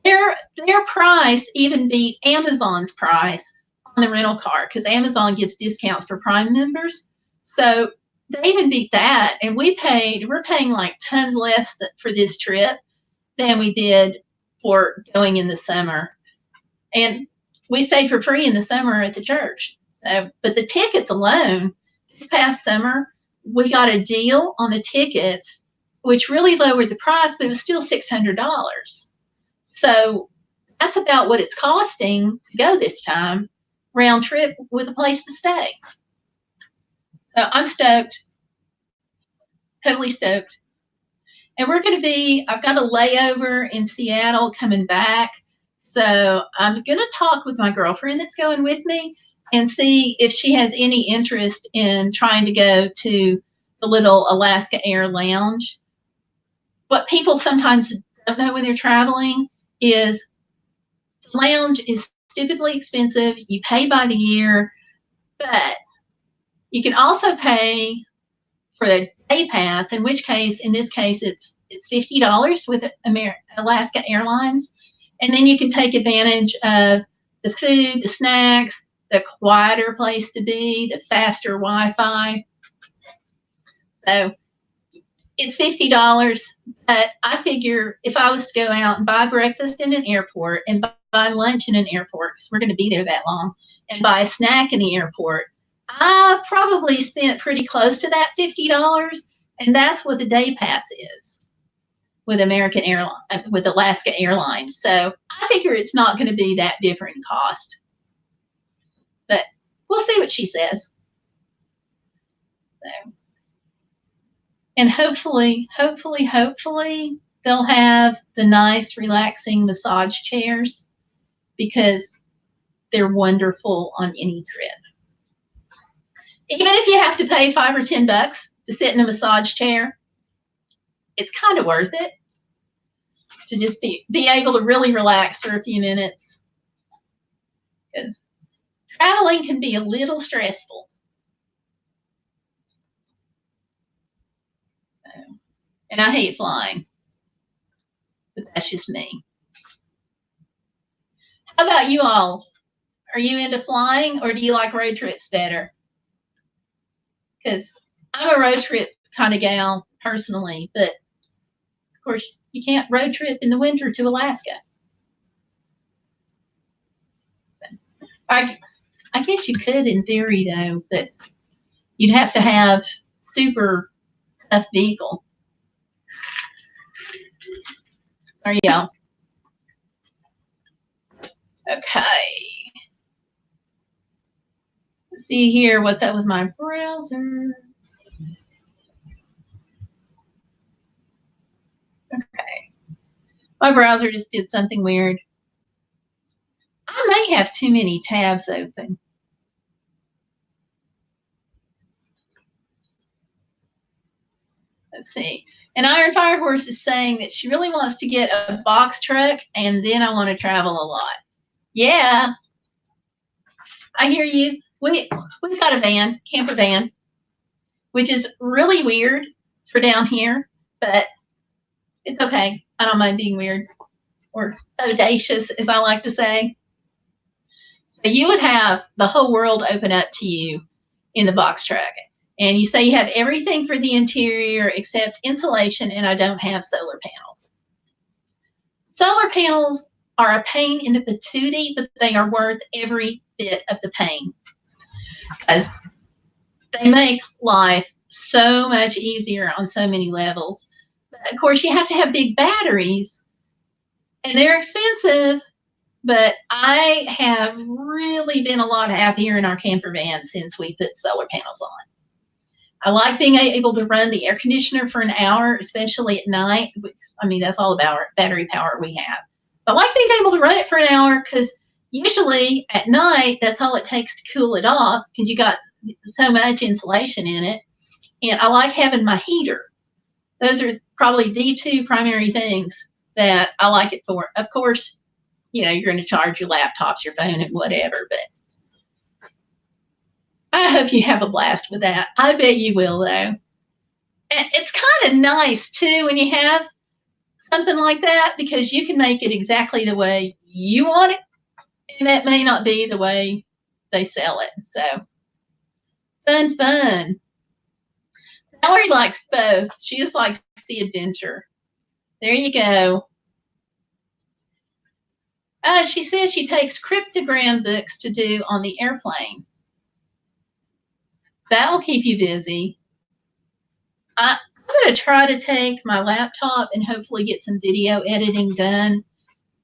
Their price even beat Amazon's price on the rental car, because Amazon gives discounts for Prime members. So they even beat that, and we're paying like tons less for this trip than we did for going in the summer. And we stayed for free in the summer at the church. So, but the tickets alone, this past summer, we got a deal on the tickets, which really lowered the price, but it was still $600. So that's about what it's costing to go this time, round trip with a place to stay. So I'm stoked, totally stoked. And I've got a layover in Seattle coming back. So I'm going to talk with my girlfriend that's going with me and see if she has any interest in trying to go to the little Alaska Air Lounge. What people sometimes don't know when they're traveling is the lounge is stupidly expensive. You pay by the year, but you can also pay for the day pass, in this case, it's $50 with Alaska Airlines. And then you can take advantage of the food, the snacks, the quieter place to be, the faster Wi-Fi. So it's $50, but I figure if I was to go out and buy breakfast in an airport and buy lunch in an airport, because we're going to be there that long, and buy a snack in the airport, I probably spent pretty close to that $50, and that's what the day pass is with Alaska Airlines. So I figure it's not going to be that different in cost, but we'll see what she says. So, and hopefully they'll have the nice, relaxing massage chairs, because they're wonderful on any trip. Even if you have to pay $5 or $10 to sit in a massage chair, it's kind of worth it to just be able to really relax for a few minutes, because traveling can be a little stressful. And I hate flying, but that's just me. How about you all? Are you into flying, or do you like road trips better? Because I'm a road trip kind of gal personally, but of course you can't road trip in the winter to Alaska. I guess you could in theory though, but you'd have to have super tough vehicle. Sorry, y'all. Okay. Let's see here. What's up with my browser? Okay. My browser just did something weird. I may have too many tabs open. Let's see. And Iron Firehorse is saying that she really wants to get a box truck, and then I want to travel a lot. Yeah, I hear you. We've got a van, camper van, which is really weird for down here, but it's okay. I don't mind being weird, or bodacious, as I like to say. So you would have the whole world open up to you in the box truck. And you say you have everything for the interior except insulation, and I don't have solar panels. Solar panels are a pain in the patootie, but they are worth every bit of the pain because they make life so much easier on so many levels. But of course, you have to have big batteries, and they're expensive. But I have really been a lot happier in our camper van since we put solar panels on. I like being able to run the air conditioner for an hour, especially at night. I mean, that's all about battery power we have. But I like being able to run it for an hour because usually at night, that's all it takes to cool it off because you got so much insulation in it. And I like having my heater. Those are probably the two primary things that I like it for. Of course, you know, you're going to charge your laptops, your phone, and whatever, but I hope you have a blast with that. I bet you will, though. And it's kind of nice, too, when you have something like that because you can make it exactly the way you want it, and that may not be the way they sell it. So, fun. Valerie likes both. She just likes the adventure. There you go. She says she takes cryptogram books to do on the airplane. That'll keep you busy. I'm going to try to take my laptop and hopefully get some video editing done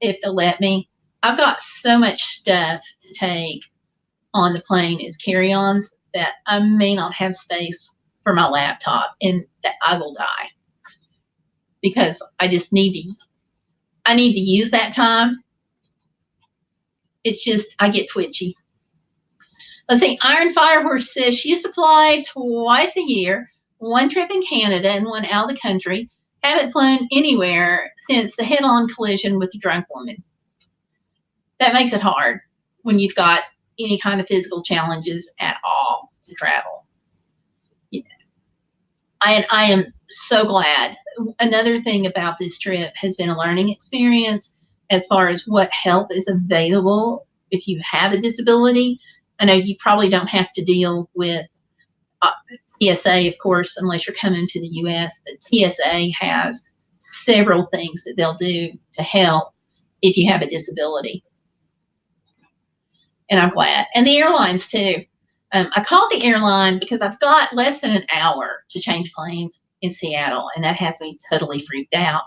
if they'll let me. I've got so much stuff to take on the plane as carry-ons that I may not have space for my laptop and that I will die because I just need to use that time. It's just, I get twitchy. Let's see, Iron Firehorse says she used to fly twice a year, one trip in Canada and one out of the country. Haven't flown anywhere since the head-on collision with the drunk woman. That makes it hard when you've got any kind of physical challenges at all to travel. You know, I am so glad. Another thing about this trip has been a learning experience as far as what help is available if you have a disability. I know you probably don't have to deal with TSA, of course, unless you're coming to the U.S., but TSA has several things that they'll do to help if you have a disability. And I'm glad. And the airlines, too. I called the airline because I've got less than an hour to change planes in Seattle, and that has me totally freaked out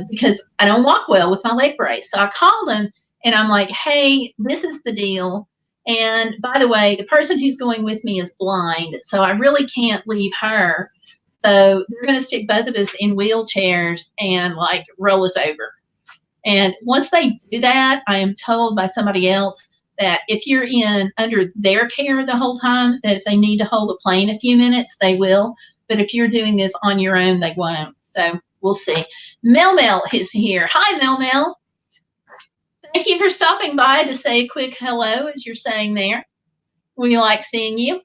because I don't walk well with my leg brace. So I called them, and I'm like, hey, this is the deal. And by the way, the person who's going with me is blind, so I really can't leave her. So they're going to stick both of us in wheelchairs and like roll us over. And once they do that, I am told by somebody else that if you're under their care the whole time, that if they need to hold the plane a few minutes, they will. But if you're doing this on your own, they won't. So we'll see. Mel is here. Hi, Mel. Thank you for stopping by to say a quick hello, as you're saying there. We like seeing you.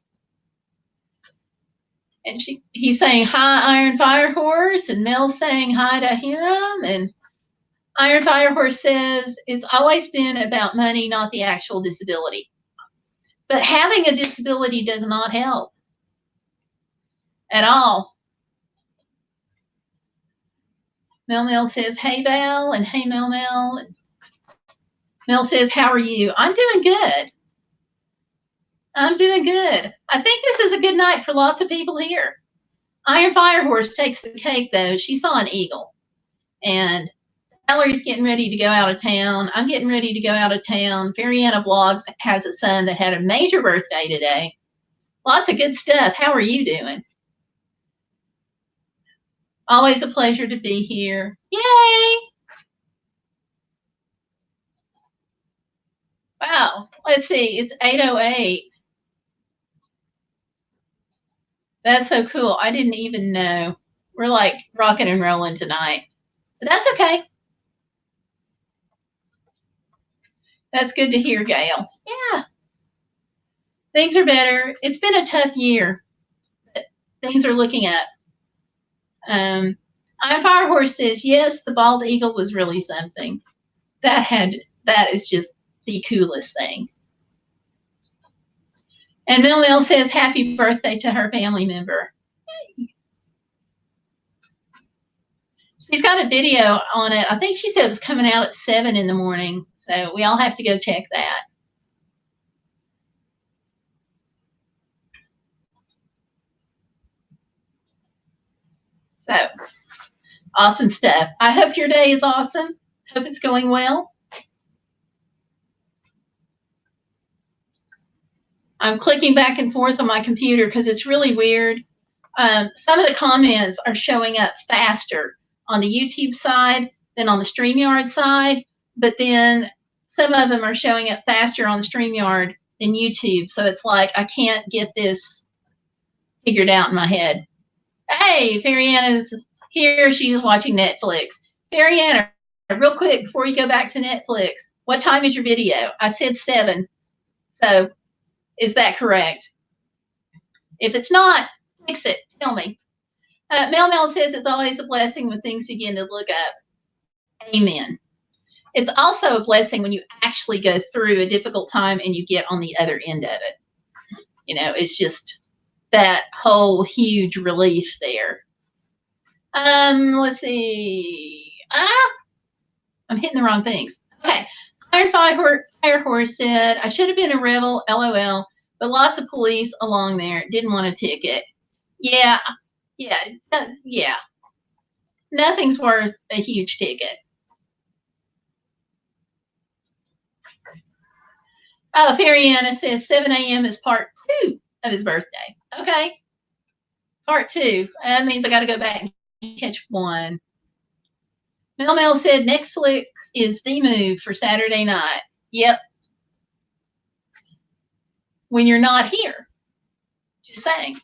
And he's saying hi, Iron Firehorse, and Mel's saying hi to him. And Iron Firehorse says it's always been about money, not the actual disability. But having a disability does not help at all. Mel says, hey, Val, and hey, Mel. Mel says, how are you? I'm doing good. I think this is a good night for lots of people here. Iron Firehorse takes the cake, though. She saw an eagle. And Valerie's getting ready to go out of town. I'm getting ready to go out of town. Fairyana Vlogs has a son that had a major birthday today. Lots of good stuff. How are you doing? Always a pleasure to be here. Yay! Wow. Let's see. It's 8:08. That's so cool. I didn't even know. We're like rocking and rolling tonight. But that's okay. That's good to hear, Gayle. Yeah. Things are better. It's been a tough year. Things are looking up. Iron Firehorse says, yes, the bald eagle was really something. That is just the coolest thing. And Mel says, happy birthday to her family member. She's got a video on it. I think she said it was coming out at 7 in the morning. So we all have to go check that. So awesome stuff. I hope your day is awesome. Hope it's going well. I'm clicking back and forth on my computer because it's really weird. Some of the comments are showing up faster on the YouTube side than on the StreamYard side, but then some of them are showing up faster on the StreamYard than YouTube. So it's like I can't get this figured out in my head. Hey, Fairy-Anna's here. She's just watching Netflix. Fairy-Anna, real quick before you go back to Netflix, what time is your video? I said 7. So is that correct? If it's not, fix it. Tell me. Mel says it's always a blessing when things begin to look up. Amen. It's also a blessing when you actually go through a difficult time and you get on the other end of it. You know, it's just that whole huge relief there. Let's see. I'm hitting the wrong things. Okay. Iron Fire Horse said, I should have been a rebel, LOL, but lots of police along there didn't want a ticket. Yeah. Nothing's worth a huge ticket. Oh, Fairy-Anna says 7 a.m. is part 2 of his birthday. Okay. Part 2. That means I got to go back and catch 1. Mel said Netflix is the move for Saturday night. Yep. When you're not here. Just saying.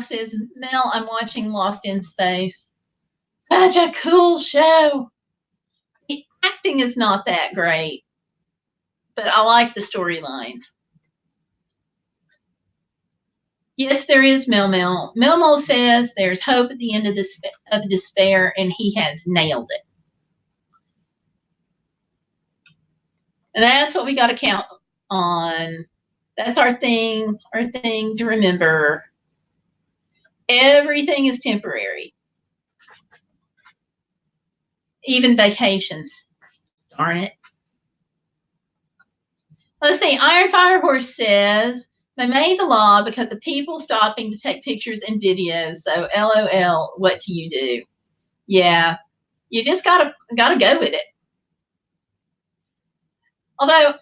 Says, Mel, I'm watching Lost in Space. Such a cool show. The acting is not that great, but I like the storylines. Yes, there is Mel. Mel says there's hope at the end of despair, and he has nailed it. And that's what we got to count on. That's our thing to remember. Everything is temporary. Even vacations. Darn it. Let's see. Iron Fire Horse says they made the law because of people stopping to take pictures and videos. So LOL, what do you do? Yeah. You just gotta go with it. Although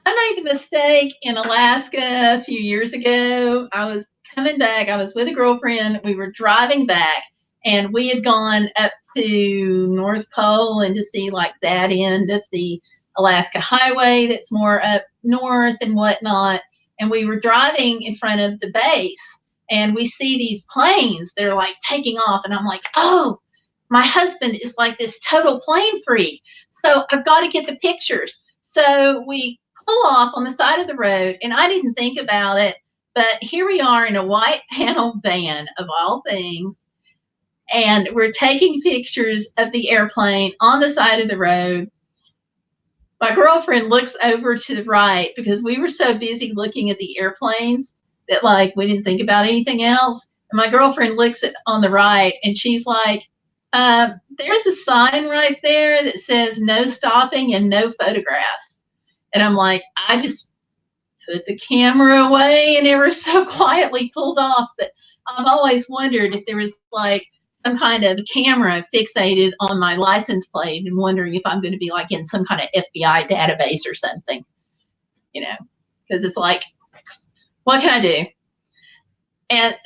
I made the mistake in Alaska a few years ago. I was coming back. I was with a girlfriend. We were driving back, and we had gone up to North Pole and to see like that end of the Alaska highway that's more up north and whatnot. And we were driving in front of the base, and we see these planes that are like taking off. And I'm like, oh, my husband is like this total plane freak. So I've got to get the pictures. So we pull off on the side of the road, and I didn't think about it, but here we are in a white panel van of all things, and we're taking pictures of the airplane on the side of the road. My girlfriend looks over to the right because we were so busy looking at the airplanes that like we didn't think about anything else. And my girlfriend looks at on the right, and she's like, there's a sign right there that says no stopping and no photographs. And I'm like, I just put the camera away and ever so quietly pulled off. But I've always wondered if there was like some kind of camera fixated on my license plate and wondering if I'm going to be like in some kind of FBI database or something, you know, because it's like, what can I do? And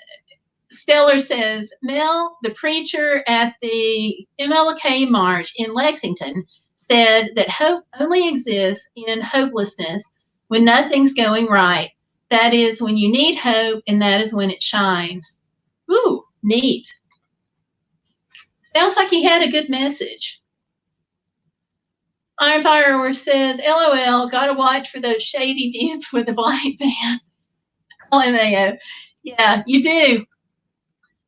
Stellar says, Mel, the preacher at the MLK March in Lexington, said that hope only exists in hopelessness when nothing's going right. That is when you need hope, and that is when it shines. Ooh, neat. Sounds like he had a good message. Iron Fireworks says, LOL, gotta watch for those shady dudes with the black band. LMAO. Yeah, you do.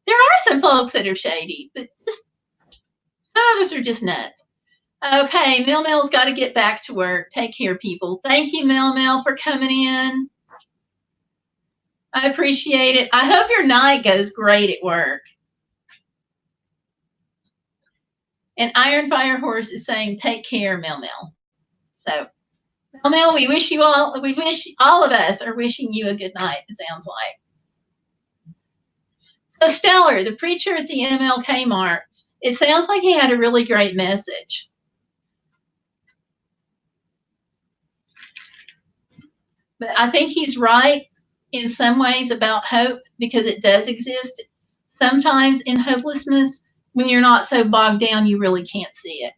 There are some folks that are shady, but some of us are just nuts. Okay, Mel's got to get back to work. Take care, people. Thank you, Mel, for coming in. I appreciate it. I hope your night goes great at work. And Iron Fire Horse is saying, take care, Mel Mel. So, Mel Mel, we wish all of us are wishing you a good night, it sounds like. So Stellar, the preacher at the MLK March, it sounds like he had a really great message. But I think he's right in some ways about hope, because it does exist sometimes in hopelessness. When you're not so bogged down, you really can't see it.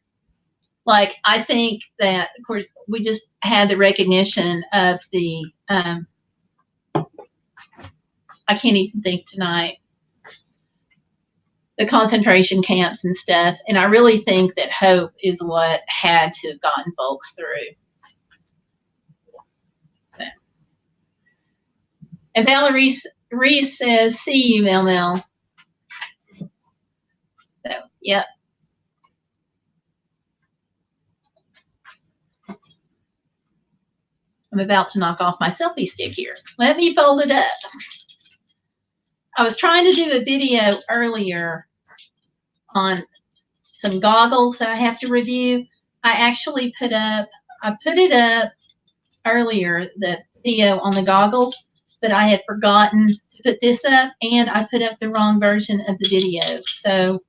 Like, I think that, of course, we just had the recognition of the, I can't even think tonight, the concentration camps and stuff. And I really think that hope is what had to have gotten folks through. And Valerie Reese says, see you, Mel Mel. So, yep. I'm about to knock off my selfie stick here. Let me fold it up. I was trying to do a video earlier on some goggles that I have to review. I actually put it up earlier, the video on the goggles, but I had forgotten to put this up, and I put up the wrong version of the video. So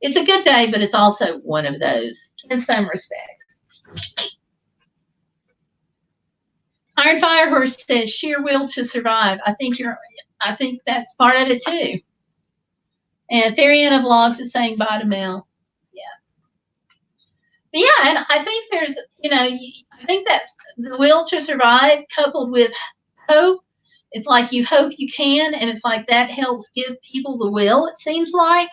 it's a good day, but it's also one of those in some respects. Iron Fire Horse says sheer will to survive. I think that's part of it too. And Fairyana Vlogs is saying bye to Mel. Yeah. But yeah, and I think there's, I think that's the will to survive coupled with hope. It's like you hope you can, and it's like that helps give people the will, it seems like.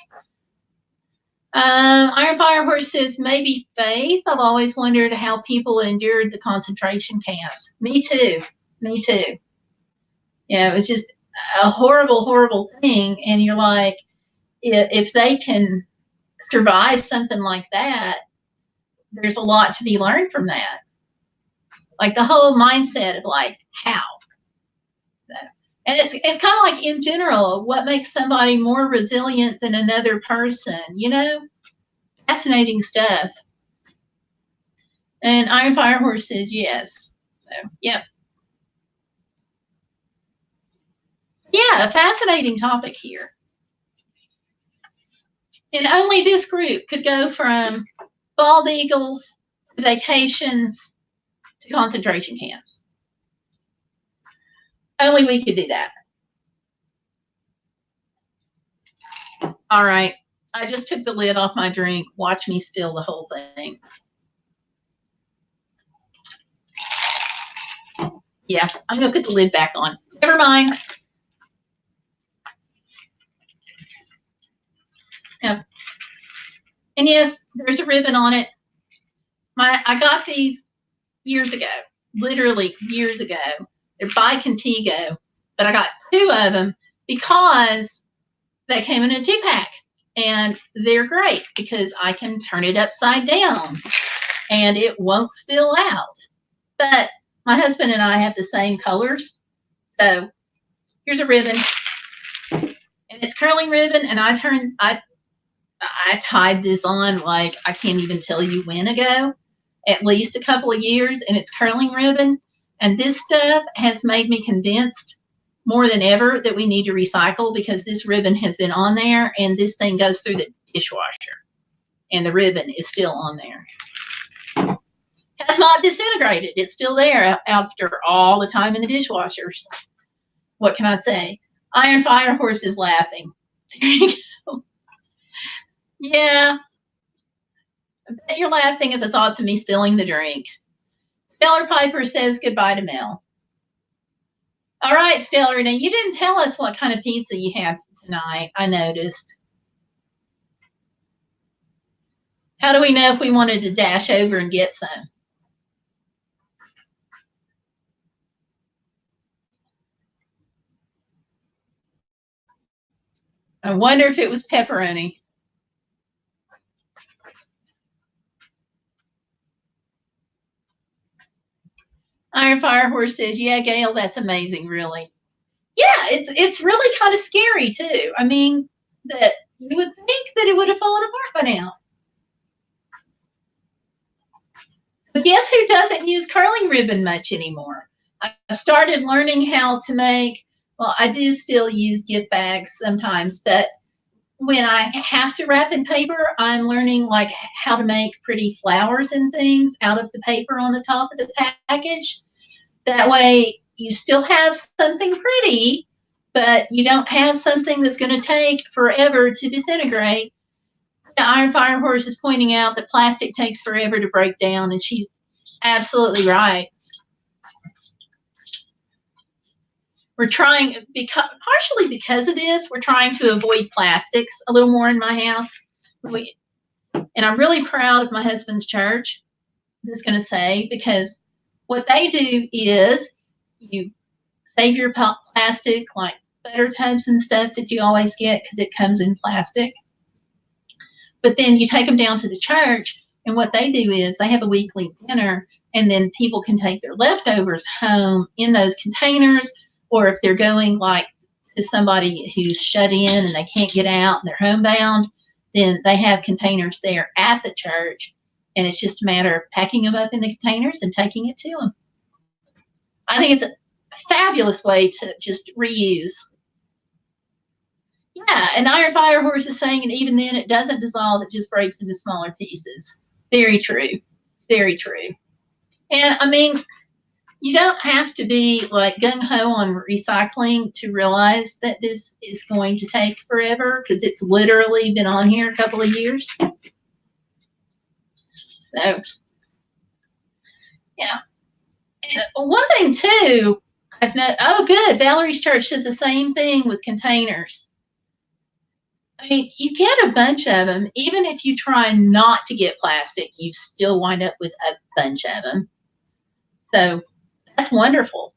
Iron Fire Horse says maybe faith. I've always wondered how people endured the concentration camps. Me too. Me too. It's just a horrible, horrible thing. And you're like, if they can survive something like that, there's a lot to be learned from that. Like the whole mindset of like, how? So, and it's kind of like in general, what makes somebody more resilient than another person, Fascinating stuff. And Iron Fire Horse says yes. So, yep. Yeah, a fascinating topic here. And only this group could go from bald eagles to vacations to concentration camps. Only we could do that. All right. I just took the lid off my drink. Watch me spill the whole thing. Yeah, I'm going to put the lid back on. Never mind. Yeah. And yes, there's a ribbon on it. I got these years ago, literally years ago. They're by Contigo, but I got 2 of them because they came in a 2-pack, and they're great because I can turn it upside down and it won't spill out. But my husband and I have the same colors. So here's a ribbon, and it's curling ribbon, and I tied this on like I can't even tell you when ago, at least a couple of years, and it's curling ribbon. And this stuff has made me convinced more than ever that we need to recycle, because this ribbon has been on there, and this thing goes through the dishwasher, and the ribbon is still on there. Has not disintegrated. It's still there after all the time in the dishwashers. What can I say? Iron Fire Horse is laughing. There you go. Yeah. I bet you're laughing at the thoughts of me spilling the drink. Stellar Piper says goodbye to Mel. All right, Stellar. Now, you didn't tell us what kind of pizza you had tonight, I noticed. How do we know if we wanted to dash over and get some? I wonder if it was pepperoni. Iron Fire Horse says, yeah, Gayle, that's amazing, really. Yeah, it's really kind of scary, too. I mean, that you would think that it would have fallen apart by now. But guess who doesn't use curling ribbon much anymore? I've started learning how to make, well, I do still use gift bags sometimes, but when I have to wrap in paper, I'm learning like how to make pretty flowers and things out of the paper on the top of the package. That way you still have something pretty, but you don't have something that's going to take forever to disintegrate. The Iron Fire Horse is pointing out that plastic takes forever to break down, and she's absolutely right. We're trying, partially because of this, we're trying to avoid plastics a little more in my house. And I'm really proud of my husband's church, that's going to say, because what they do is you save your plastic, like butter tubs and stuff that you always get because it comes in plastic. But then you take them down to the church, and what they do is they have a weekly dinner, and then people can take their leftovers home in those containers, or if they're going like to somebody who's shut in and they can't get out and they're homebound, then they have containers there at the church, and it's just a matter of packing them up in the containers and taking it to them. I think it's a fabulous way to just reuse. Yeah, an Iron Fire Horse is saying, and even then it doesn't dissolve, it just breaks into smaller pieces. Very true. Very true. And I mean, you don't have to be like gung-ho on recycling to realize that this is going to take forever, because it's literally been on here a couple of years. So, yeah. And one thing too, I've noticed, oh good, Valerie's church does the same thing with containers. I mean, you get a bunch of them. Even if you try not to get plastic, you still wind up with a bunch of them. So that's wonderful.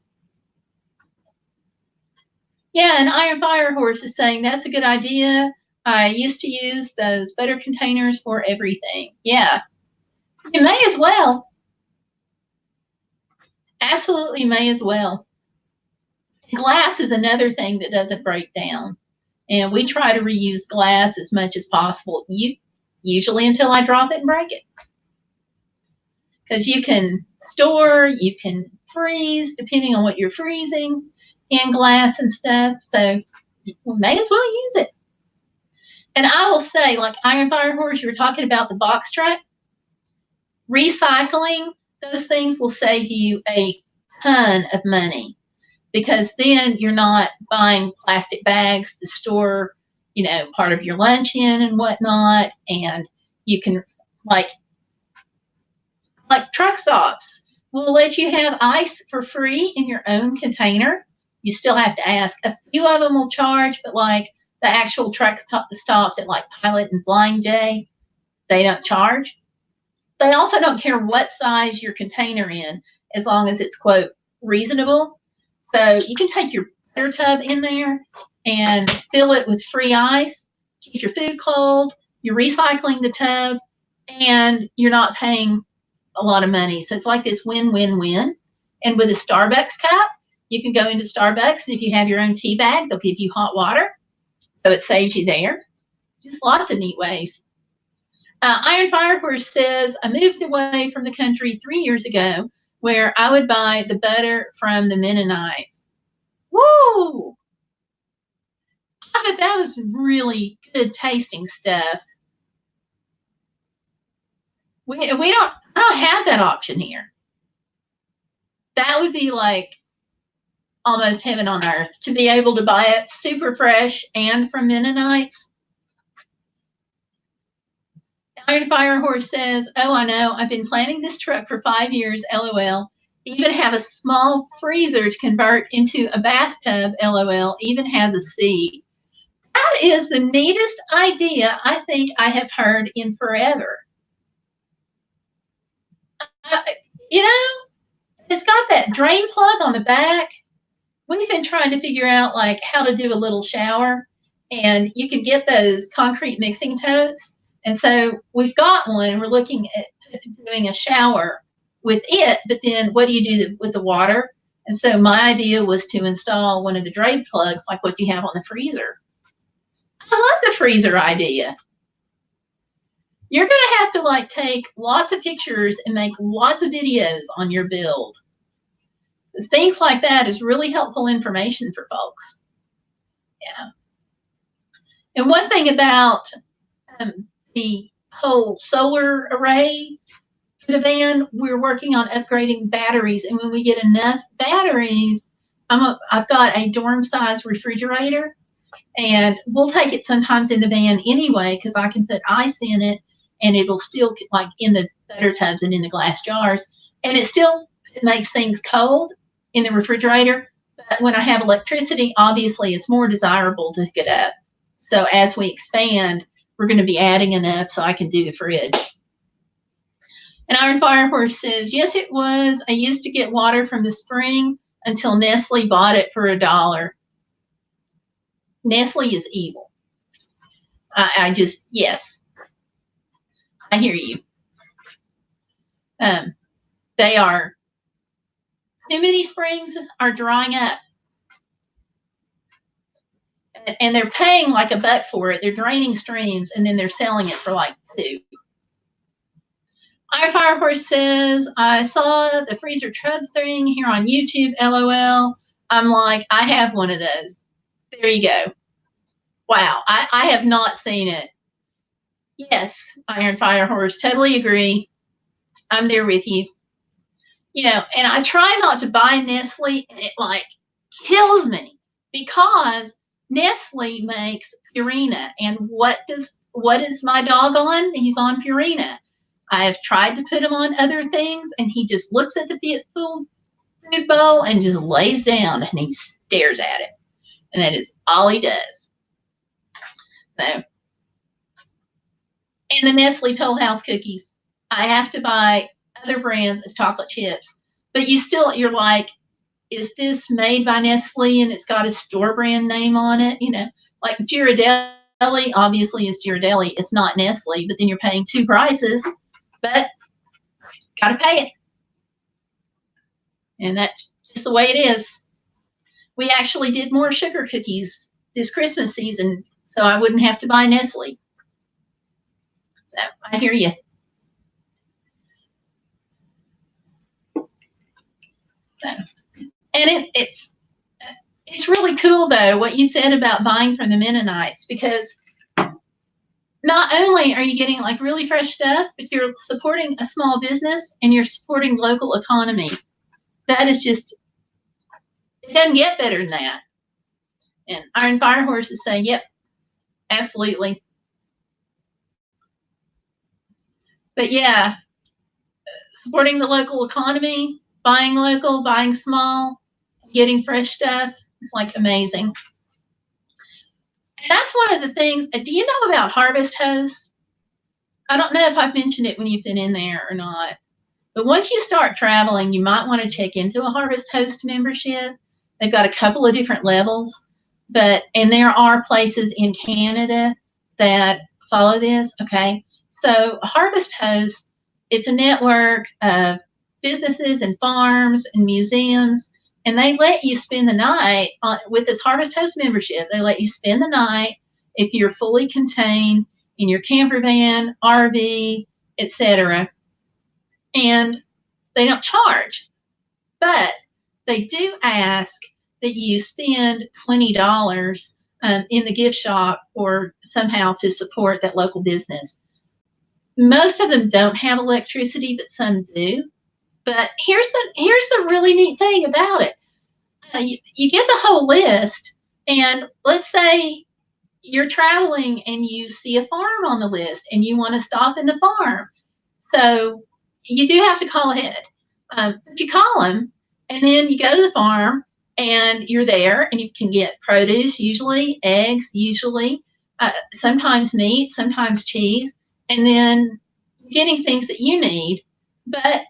Yeah, and Iron Fire Horse is saying that's a good idea. I used to use those butter containers for everything. Yeah, you may as well. Absolutely may as well. Glass is another thing that doesn't break down. And we try to reuse glass as much as possible, usually until I drop it and break it. Because you can store, you can freeze, depending on what you're freezing, in glass and stuff. So we may as well use it. And I will say, like Iron Fire Horse, you were talking about the box truck. Recycling those things will save you a ton of money, because then you're not buying plastic bags to store, you know, part of your lunch in and whatnot. And you can, like truck stops will let you have ice for free in your own container. You still have to ask. A few of them will charge, but like the actual truck stops at like Pilot and Flying J, they don't charge. They also don't care what size your container in, as long as it's, quote, reasonable. So you can take your butter tub in there and fill it with free ice, keep your food cold, you're recycling the tub, and you're not paying a lot of money. So it's like this win-win-win. And with a Starbucks cup, you can go into Starbucks, and if you have your own tea bag, they'll give you hot water. So it saves you there. Just lots of neat ways. Iron Fire Horse says, I moved away from the country 3 years ago, where I would buy the butter from the Mennonites. Woo! I bet that was really good tasting stuff. I don't have that option here. That would be like almost heaven on earth, to be able to buy it super fresh and from Mennonites. Iron Fire Horse says, oh, I know, I've been planning this truck for 5 years, LOL. Even have a small freezer to convert into a bathtub, LOL. Even has a seat. That is the neatest idea I think I have heard in forever. You know, it's got that drain plug on the back. We've been trying to figure out like how to do a little shower, and you can get those concrete mixing totes. And so we've got one. We're looking at doing a shower with it, but then what do you do with the water? And so my idea was to install one of the drain plugs, like what you have on the freezer. I love the freezer idea. You're going to have to like take lots of pictures and make lots of videos on your build. Things like that is really helpful information for folks. Yeah. And one thing about the whole solar array for the van, we're working on upgrading batteries. And when we get enough batteries, I've got a dorm size refrigerator, and we'll take it sometimes in the van anyway, because I can put ice in it and it'll still, like in the butter tubs and in the glass jars, and it makes things cold in the refrigerator. But when I have electricity, obviously it's more desirable to hook it up. So as we expand, we're going to be adding enough so I can do the fridge. And Iron Firehorse says, yes, it was. I used to get water from the spring until Nestle bought it for $1. Nestle is evil. Yes, I hear you. They are, too many springs are drying up. And they're paying like $1 for it. They're draining streams, and then they're selling it for like $2. Iron Firehorse says, I saw the freezer tub thing here on YouTube, LOL. I'm like, I have one of those. There you go. Wow, I have not seen it. Yes, Iron Firehorse, totally agree. I'm there with you. You know, and I try not to buy Nestle, and it like kills me because Nestle makes Purina, and what is my dog on? He's on Purina. I have tried to put him on other things, and he just looks at the food bowl and just lays down and he stares at it, and that is all he does. So, and the Nestle Toll House cookies, I have to buy other brands of chocolate chips, but you're like, is this made by Nestle and it's got a store brand name on it? You know, like Ghirardelli obviously is Ghirardelli. It's not Nestle, but then you're paying 2 prices, but got to pay it. And that's just the way it is. We actually did more sugar cookies this Christmas season, so I wouldn't have to buy Nestle. So I hear you. So, and it's really cool though what you said about buying from the Mennonites, because not only are you getting like really fresh stuff, but you're supporting a small business and you're supporting local economy. That is just, it doesn't get better than that. And Iron Firehorse is saying, yep, absolutely. But yeah, supporting the local economy, buying local, buying small, getting fresh stuff, like amazing. And that's one of the things. Do you know about Harvest Host? I don't know if I've mentioned it when you've been in there or not. But once you start traveling, you might want to check into a Harvest Host membership. They've got a couple of different levels, and there are places in Canada that follow this. Okay, so Harvest Host, it's a network of businesses and farms and museums, and they let you spend the night with this Harvest Host membership. They let you spend the night if you're fully contained in your camper van, RV, etc. And they don't charge, but they do ask that you spend $20 in the gift shop or somehow to support that local business. Most of them don't have electricity, but some do. But here's the really neat thing about it. You get the whole list, and let's say you're traveling and you see a farm on the list and you want to stop in the farm. So you do have to call ahead. But you call them, and then you go to the farm, and you're there, and you can get produce, usually eggs, usually sometimes meat, sometimes cheese, and then getting things that you need. But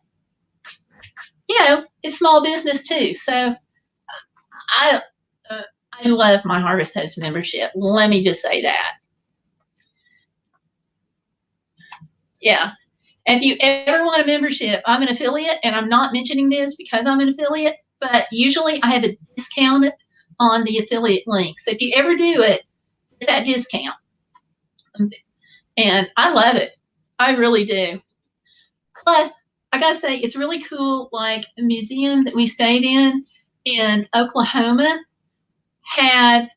it's small business too. So I love my Harvest Host membership. Let me just say that. Yeah. If you ever want a membership, I'm an affiliate, and I'm not mentioning this because I'm an affiliate, but usually I have a discount on the affiliate link. So if you ever do it, get that discount. And I love it. I really do. Plus, I gotta say, it's really cool. Like the museum that we stayed in Oklahoma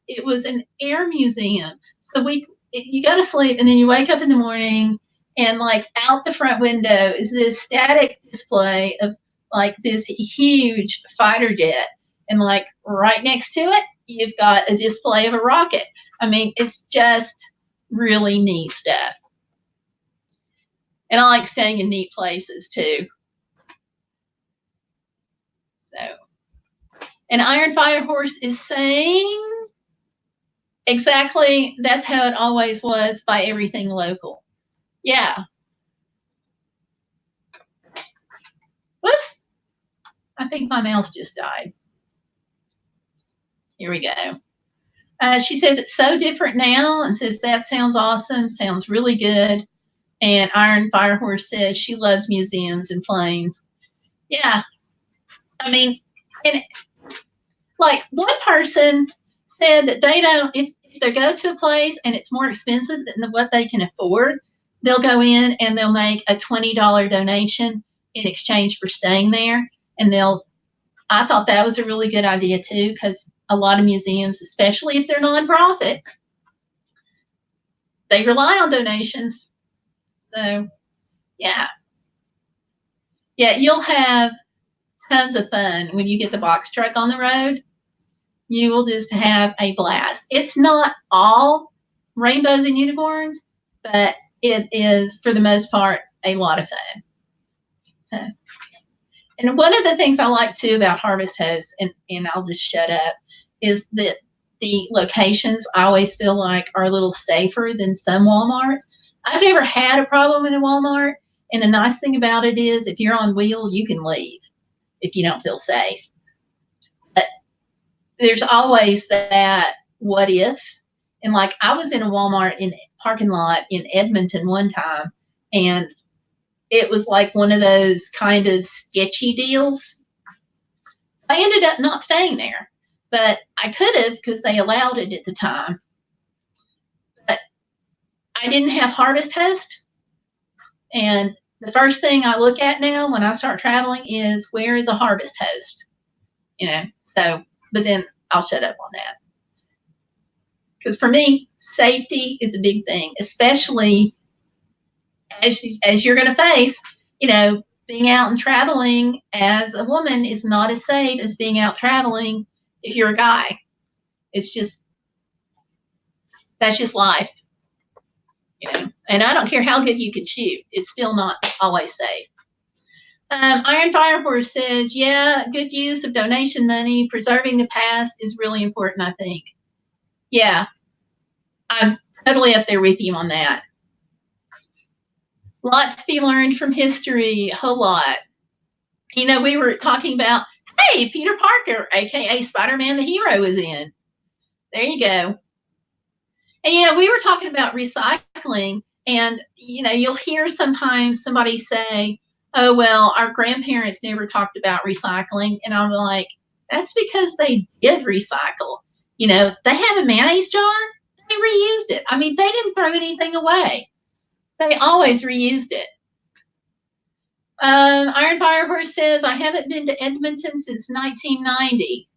it was an air museum. So you go to sleep and then you wake up in the morning and like out the front window is this static display of like this huge fighter jet. And like right next to it, you've got a display of a rocket. I mean, it's just really neat stuff. And I like staying in neat places too. So, and Iron Fire Horse is saying exactly that's how it always was, by everything local. Yeah. Whoops. I think my mouse just died. Here we go. She says it's so different now and says that sounds awesome. Sounds really good. And Iron Fire Horse says she loves museums and planes. Yeah. I mean, and like one person said that they don't, if they go to a place and it's more expensive than what they can afford, they'll go in and they'll make a $20 donation in exchange for staying there. And I thought that was a really good idea too, because a lot of museums, especially if they're nonprofit, they rely on donations. So yeah. Yeah, you'll have tons of fun when you get the box truck on the road. You will just have a blast. It's not all rainbows and unicorns, but it is, for the most part, a lot of fun. So, and one of the things I like too about Harvest Host, and I'll just shut up, is that the locations I always feel like are a little safer than some Walmarts. I've never had a problem in a Walmart, and the nice thing about it is if you're on wheels, you can leave if you don't feel safe. But there's always that what if. And like I was in a Walmart in parking lot in Edmonton one time, and it was like one of those kind of sketchy deals. I ended up not staying there, but I could have because they allowed it at the time. But I didn't have Harvest Host, and the first thing I look at now when I start traveling is where is a Harvest Host, So, but then I'll shut up on that. Because for me, safety is a big thing, especially as you're going to face, being out and traveling as a woman is not as safe as being out traveling if you're a guy. That's just life. And I don't care how good you can shoot. It's still not always safe. Iron Fire Horse says, yeah, good use of donation money. Preserving the past is really important, I think. Yeah, I'm totally up there with you on that. Lots to be learned from history, a whole lot. We were talking about, hey, Peter Parker, aka Spider-Man the hero, is in. There you go. And we were talking about recycling, and you'll hear sometimes somebody say, oh, well, our grandparents never talked about recycling. And I'm like, that's because they did recycle. They had a mayonnaise jar, they reused it. I mean, they didn't throw anything away. They always reused it. Iron Fire Horse says, I haven't been to Edmonton since 1990.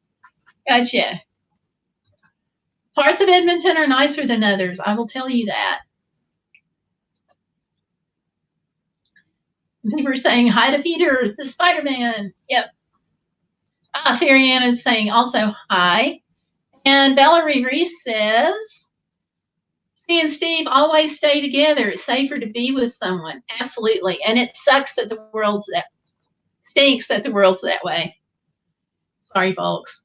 Gotcha. Parts of Edmonton are nicer than others. I will tell you that. People are saying hi to Peter, the Spider-Man. Yep. Fairy Anna is saying also hi. And Valerie Reese says, she and Steve always stay together. It's safer to be with someone. Absolutely. And it sucks that the world's stinks that the world's that way. Sorry, folks.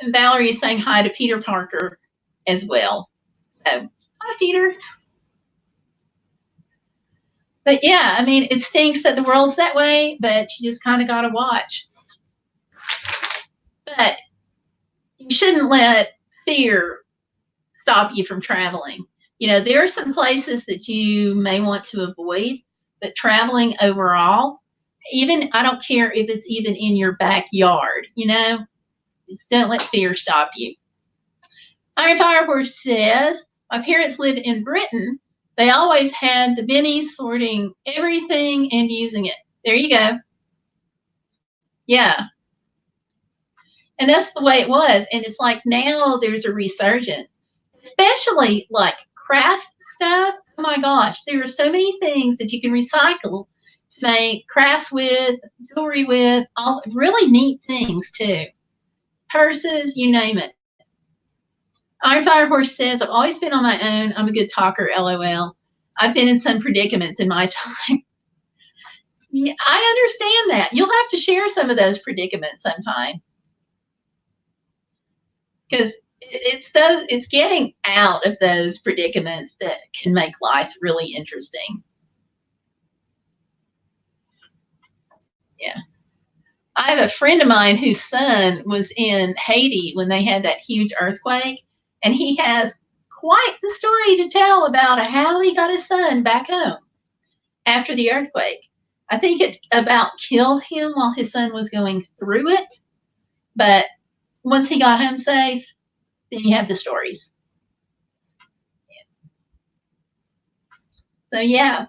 Valerie is saying hi to Peter Parker as well. So, hi, Peter. But yeah, I mean, it stinks that the world's that way, but you just kind of got to watch. But you shouldn't let fear stop you from traveling. There are some places that you may want to avoid, but traveling overall, even, I don't care if it's even in your backyard, just don't let fear stop you. Iron Fire Horse says, my parents lived in Britain, they always had the bennies sorting everything and using it. There you go. Yeah. And that's the way it was. And it's like now there's a resurgence, especially like craft stuff. Oh my gosh, there are so many things that you can recycle to make crafts with, jewelry with, all really neat things too. Purses, you name it. Iron Fire Horse says, I've always been on my own. I'm a good talker, LOL. I've been in some predicaments in my time. Yeah, I understand that. You'll have to share some of those predicaments sometime. Because it's getting out of those predicaments that can make life really interesting. Yeah. I have a friend of mine whose son was in Haiti when they had that huge earthquake, and he has quite the story to tell about how he got his son back home after the earthquake. I think it about killed him while his son was going through it, but once he got home safe, then you have the stories. So yeah.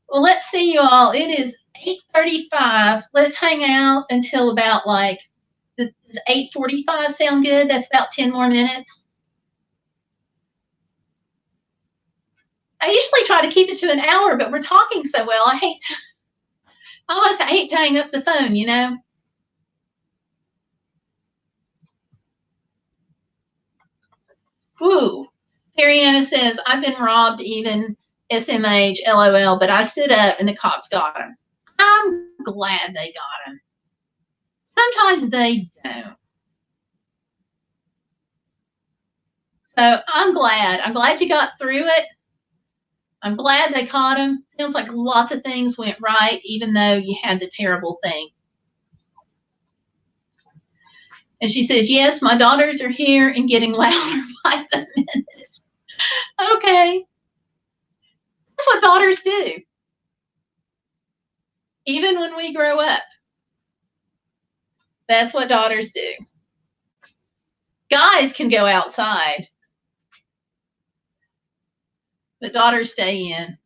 Well, let's see you all. It is 8:35. Let's hang out until about like, does 8:45 sound good? That's about 10 more minutes. I usually try to keep it to an hour, but we're talking so well. I hate to hang up the phone, you know? Ooh. Ariana says, I've been robbed even SMH, LOL, but I stood up and the cops got him. I'm glad they got him. Sometimes they don't. So I'm glad. I'm glad you got through it. I'm glad they caught him. Feels like lots of things went right, even though you had the terrible thing. And she says, yes, my daughters are here and getting louder by the minute. Okay. That's what daughters do. Even when we grow up. That's what daughters do. Guys can go outside, but daughters stay in.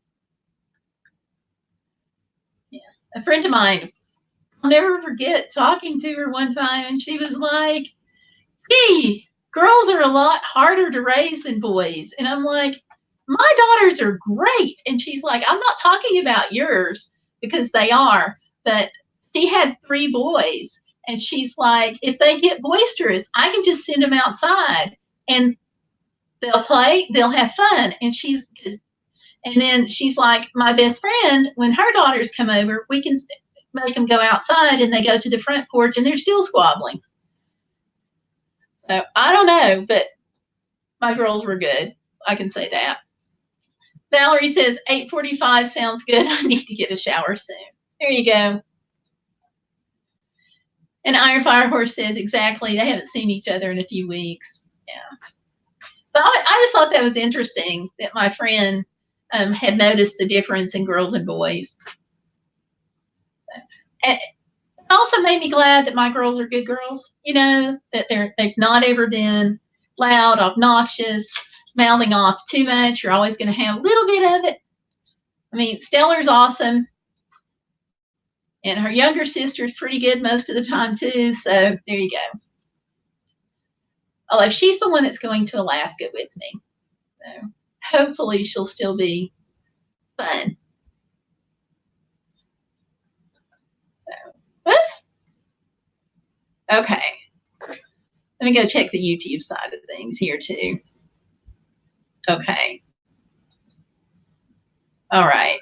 Yeah. A friend of mine, I'll never forget talking to her one time, and she was like, hey, girls are a lot harder to raise than boys. And I'm like, my daughters are great. And she's like, I'm not talking about yours, because they are, but she had 3 boys. And she's like, if they get boisterous, I can just send them outside and they'll play, they'll have fun. And then she's like, my best friend, when her daughters come over, we can make them go outside and they go to the front porch and they're still squabbling. So I don't know, but my girls were good. I can say that. Valerie says 8:45 sounds good. I need to get a shower soon. There you go. And Iron Fire Horse says exactly. They haven't seen each other in a few weeks. Yeah. But I just thought that was interesting that my friend had noticed the difference in girls and boys. And it also made me glad that my girls are good girls. You know, that they've not ever been loud, obnoxious, mouthing off too much. You're always going to have a little bit of it. I mean, Stellar's awesome. And her younger sister's pretty good most of the time too. So there you go. Although she's the one that's going to Alaska with me. So hopefully she'll still be fun. So, whoops. Okay. Let me go check the YouTube side of things here too. Okay. All right.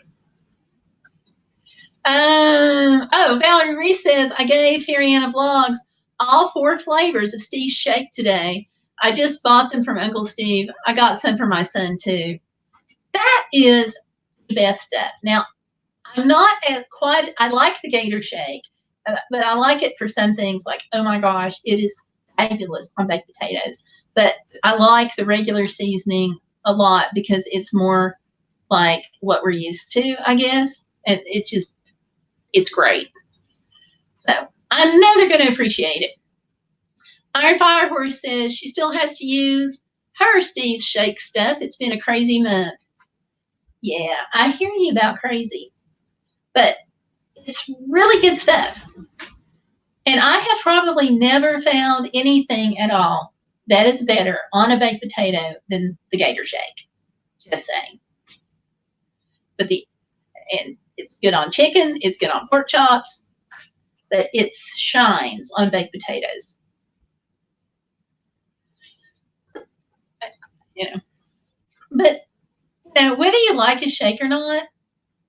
Oh, Valerie Reese says, I gave Fairyana Vlogs all 4 flavors of Steve's shake today. I just bought them from Uncle Steve. I got some for my son too. That is the best stuff. Now, I'm not as quite, I like the Gator shake, but I like it for some things like, oh my gosh, it is fabulous on baked potatoes. But I like the regular seasoning a lot because it's more like what we're used to, I guess. And it's great. So I know they're going to appreciate it. Iron Fire Horse says she still has to use her Steve's Shake stuff. It's been a crazy month. Yeah, I hear you about crazy, but it's really good stuff. And I have probably never found anything at all that is better on a baked potato than the Gator Shake. Just saying. And it's good on chicken, it's good on pork chops, but it shines on baked potatoes. You know, but whether you like his shake or not,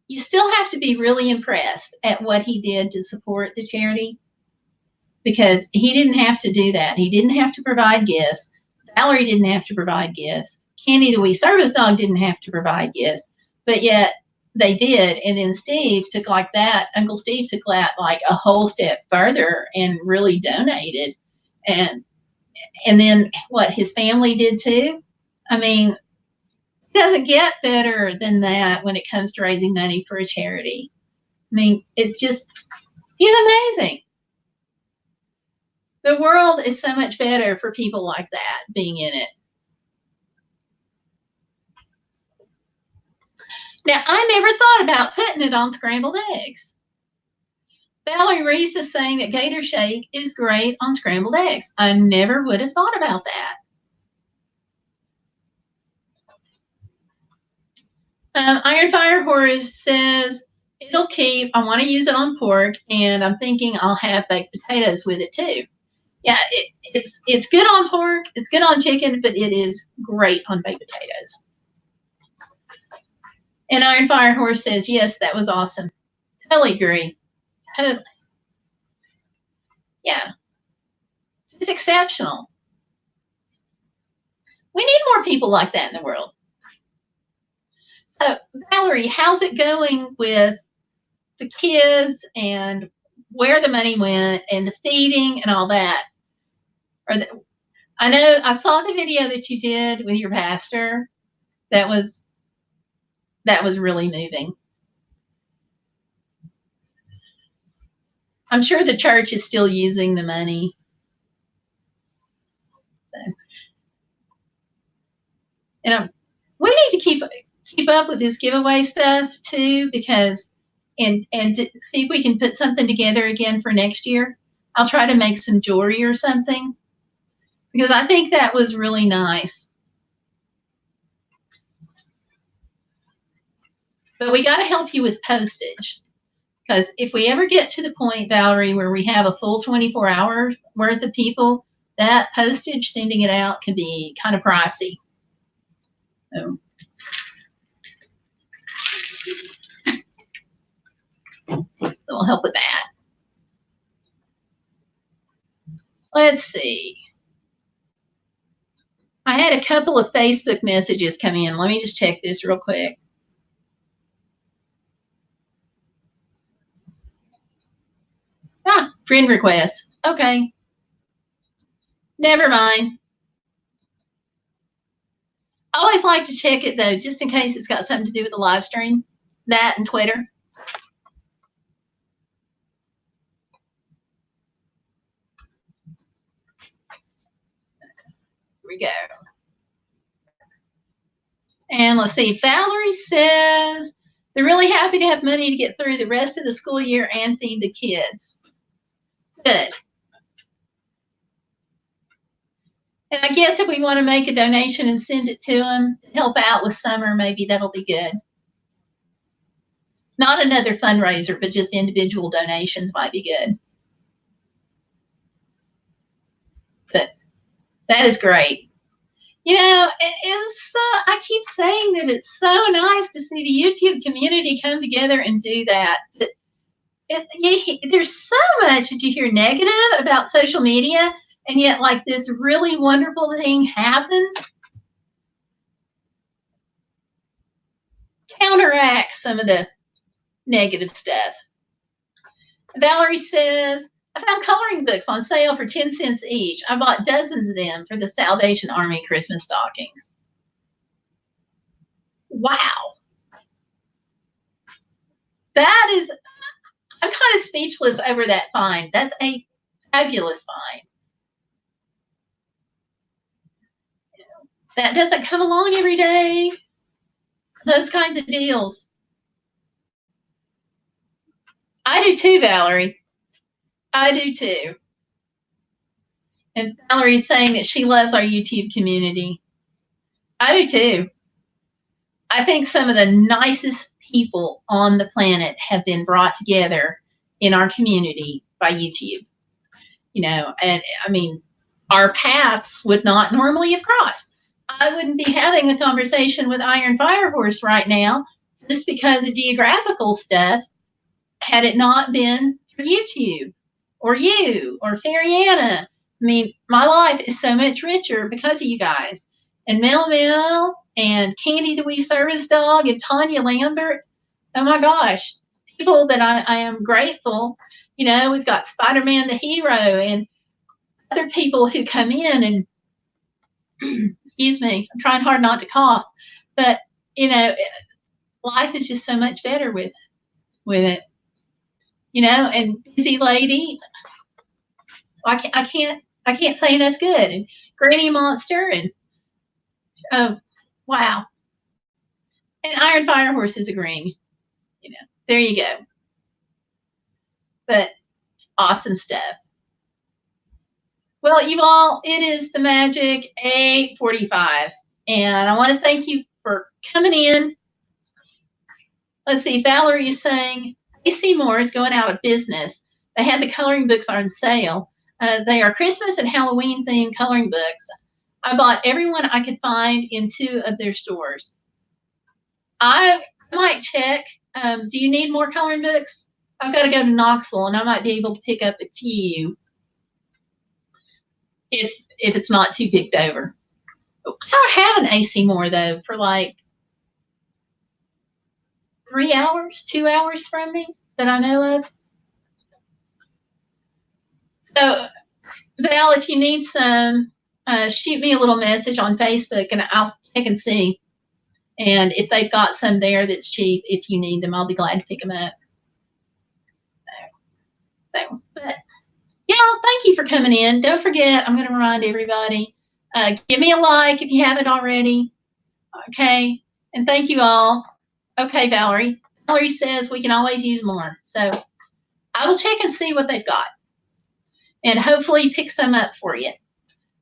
you still have to be really impressed at what he did to support the charity, because he didn't have to do that. He didn't have to provide gifts. Valerie didn't have to provide gifts. Candy the Wee Service Dog didn't have to provide gifts, but yet they did. And then Steve took like that. Uncle Steve took that like a whole step further and really donated. And then what his family did too. I mean, it doesn't get better than that when it comes to raising money for a charity. I mean, it's just, he's amazing. The world is so much better for people like that being in it. Now, I never thought about putting it on scrambled eggs. Valerie Reese is saying that Gator Shake is great on scrambled eggs. I never would have thought about that. Iron Fire Horse says, it'll keep. I want to use it on pork, and I'm thinking I'll have baked potatoes with it too. Yeah, it's good on pork, it's good on chicken, but it is great on baked potatoes. And Iron Fire Horse says, yes, that was awesome. Totally agree. Totally. Yeah. It's exceptional. We need more people like that in the world. So, Valerie, how's it going with the kids and where the money went and the feeding and all that? I know I saw the video that you did with your pastor. That was really moving. I'm sure the church is still using the money. So, and we need to keep up with this giveaway stuff too, because and see if we can put something together again for next year. I'll try to make some jewelry or something, because I think that was really nice. But we got to help you with postage, because if we ever get to the point, Valerie, where we have a full 24 hours worth of people, that postage, sending it out, can be kind of pricey. So it'll help with that. Let's see. I had a couple of Facebook messages come in. Let me just check this real quick. Friend request. Okay. Never mind. I always like to check it though, just in case it's got something to do with the live stream. That and Twitter. Here we go. And let's see. Valerie says they're really happy to have money to get through the rest of the school year and feed the kids. Good. And I guess if we want to make a donation and send it to them, help out with summer, maybe that'll be good. Not another fundraiser, but just individual donations might be good. But that is great. I keep saying that it's so nice to see the YouTube community come together and do that. There's so much that you hear negative about social media, and yet like this really wonderful thing happens, counteracts some of the negative stuff. Valerie says, I found coloring books on sale for 10 cents each. I bought dozens of them for the Salvation Army Christmas stockings. Wow. That is, I'm kind of speechless over that find. That's a fabulous find. That doesn't come along every day. Those kinds of deals. I do too, Valerie. I do too. And Valerie's saying that she loves our YouTube community. I do too. I think some of the nicest people on the planet have been brought together in our community by YouTube. You know, and I mean, our paths would not normally have crossed. I wouldn't be having a conversation with Iron Firehorse right now just because of geographical stuff had it not been for YouTube or you or Fairyana. I mean, my life is so much richer because of you guys. And Mel Mel and Candy the Wee Service Dog and Tanya Lambert. Oh my gosh, people that I am grateful. You know, we've got Spider-Man the Hero and other people who come in and excuse me, I'm trying hard not to cough, but you know, life is just so much better with it. You know, and Busy Lady, I can't say enough good. And Granny Monster and oh wow. And Iron Firehorse is agreeing. You know, there you go. But awesome stuff. Well, you all, it is the magic 8:45. And I want to thank you for coming in. Let's see, Valerie is saying AC Moore is going out of business. They had the coloring books on sale. They are Christmas and Halloween themed coloring books. I bought every one I could find in 2 of their stores. I might check. Do you need more coloring books? I've got to go to Knoxville, and I might be able to pick up a few if it's not too picked over. I don't have an AC Moore though for like 3 hours, 2 hours from me that I know of. So, Val, if you need some, shoot me a little message on Facebook and I'll check and see. And if they've got some there that's cheap, if you need them, I'll be glad to pick them up. But yeah, thank you for coming in. Don't forget, I'm going to remind everybody, give me a like if you haven't already. Okay. And thank you all. Okay, Valerie. Valerie says we can always use more. So I will check and see what they've got and hopefully pick some up for you.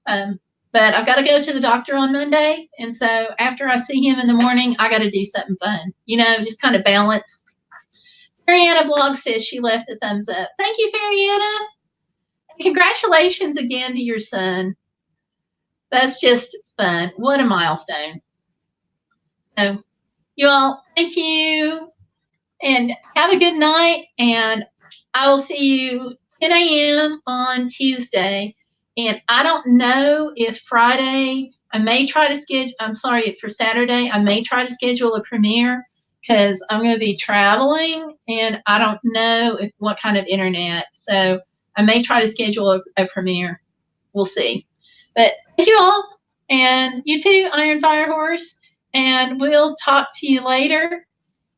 But I've got to go to the doctor on Monday. And so after I see him in the morning, I got to do something fun, you know, just kind of balance. Fairyana Blog says she left a thumbs up. Thank you, Fairyana. And congratulations again to your son. That's just fun. What a milestone. So you all, thank you and have a good night. And I will see you 10 a.m. on Tuesday. And I don't know if Friday, I may try to schedule, I'm sorry, for Saturday, I may try to schedule a premiere because I'm going to be traveling and I don't know what kind of internet. So I may try to schedule a premiere. We'll see. But thank you all. And you too, Iron Firehorse. And we'll talk to you later.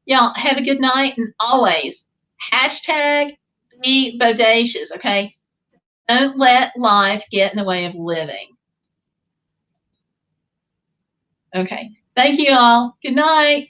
Y'all have a good night. And always, hashtag be bodacious, okay? Don't let life get in the way of living. Okay. Thank you all. Good night.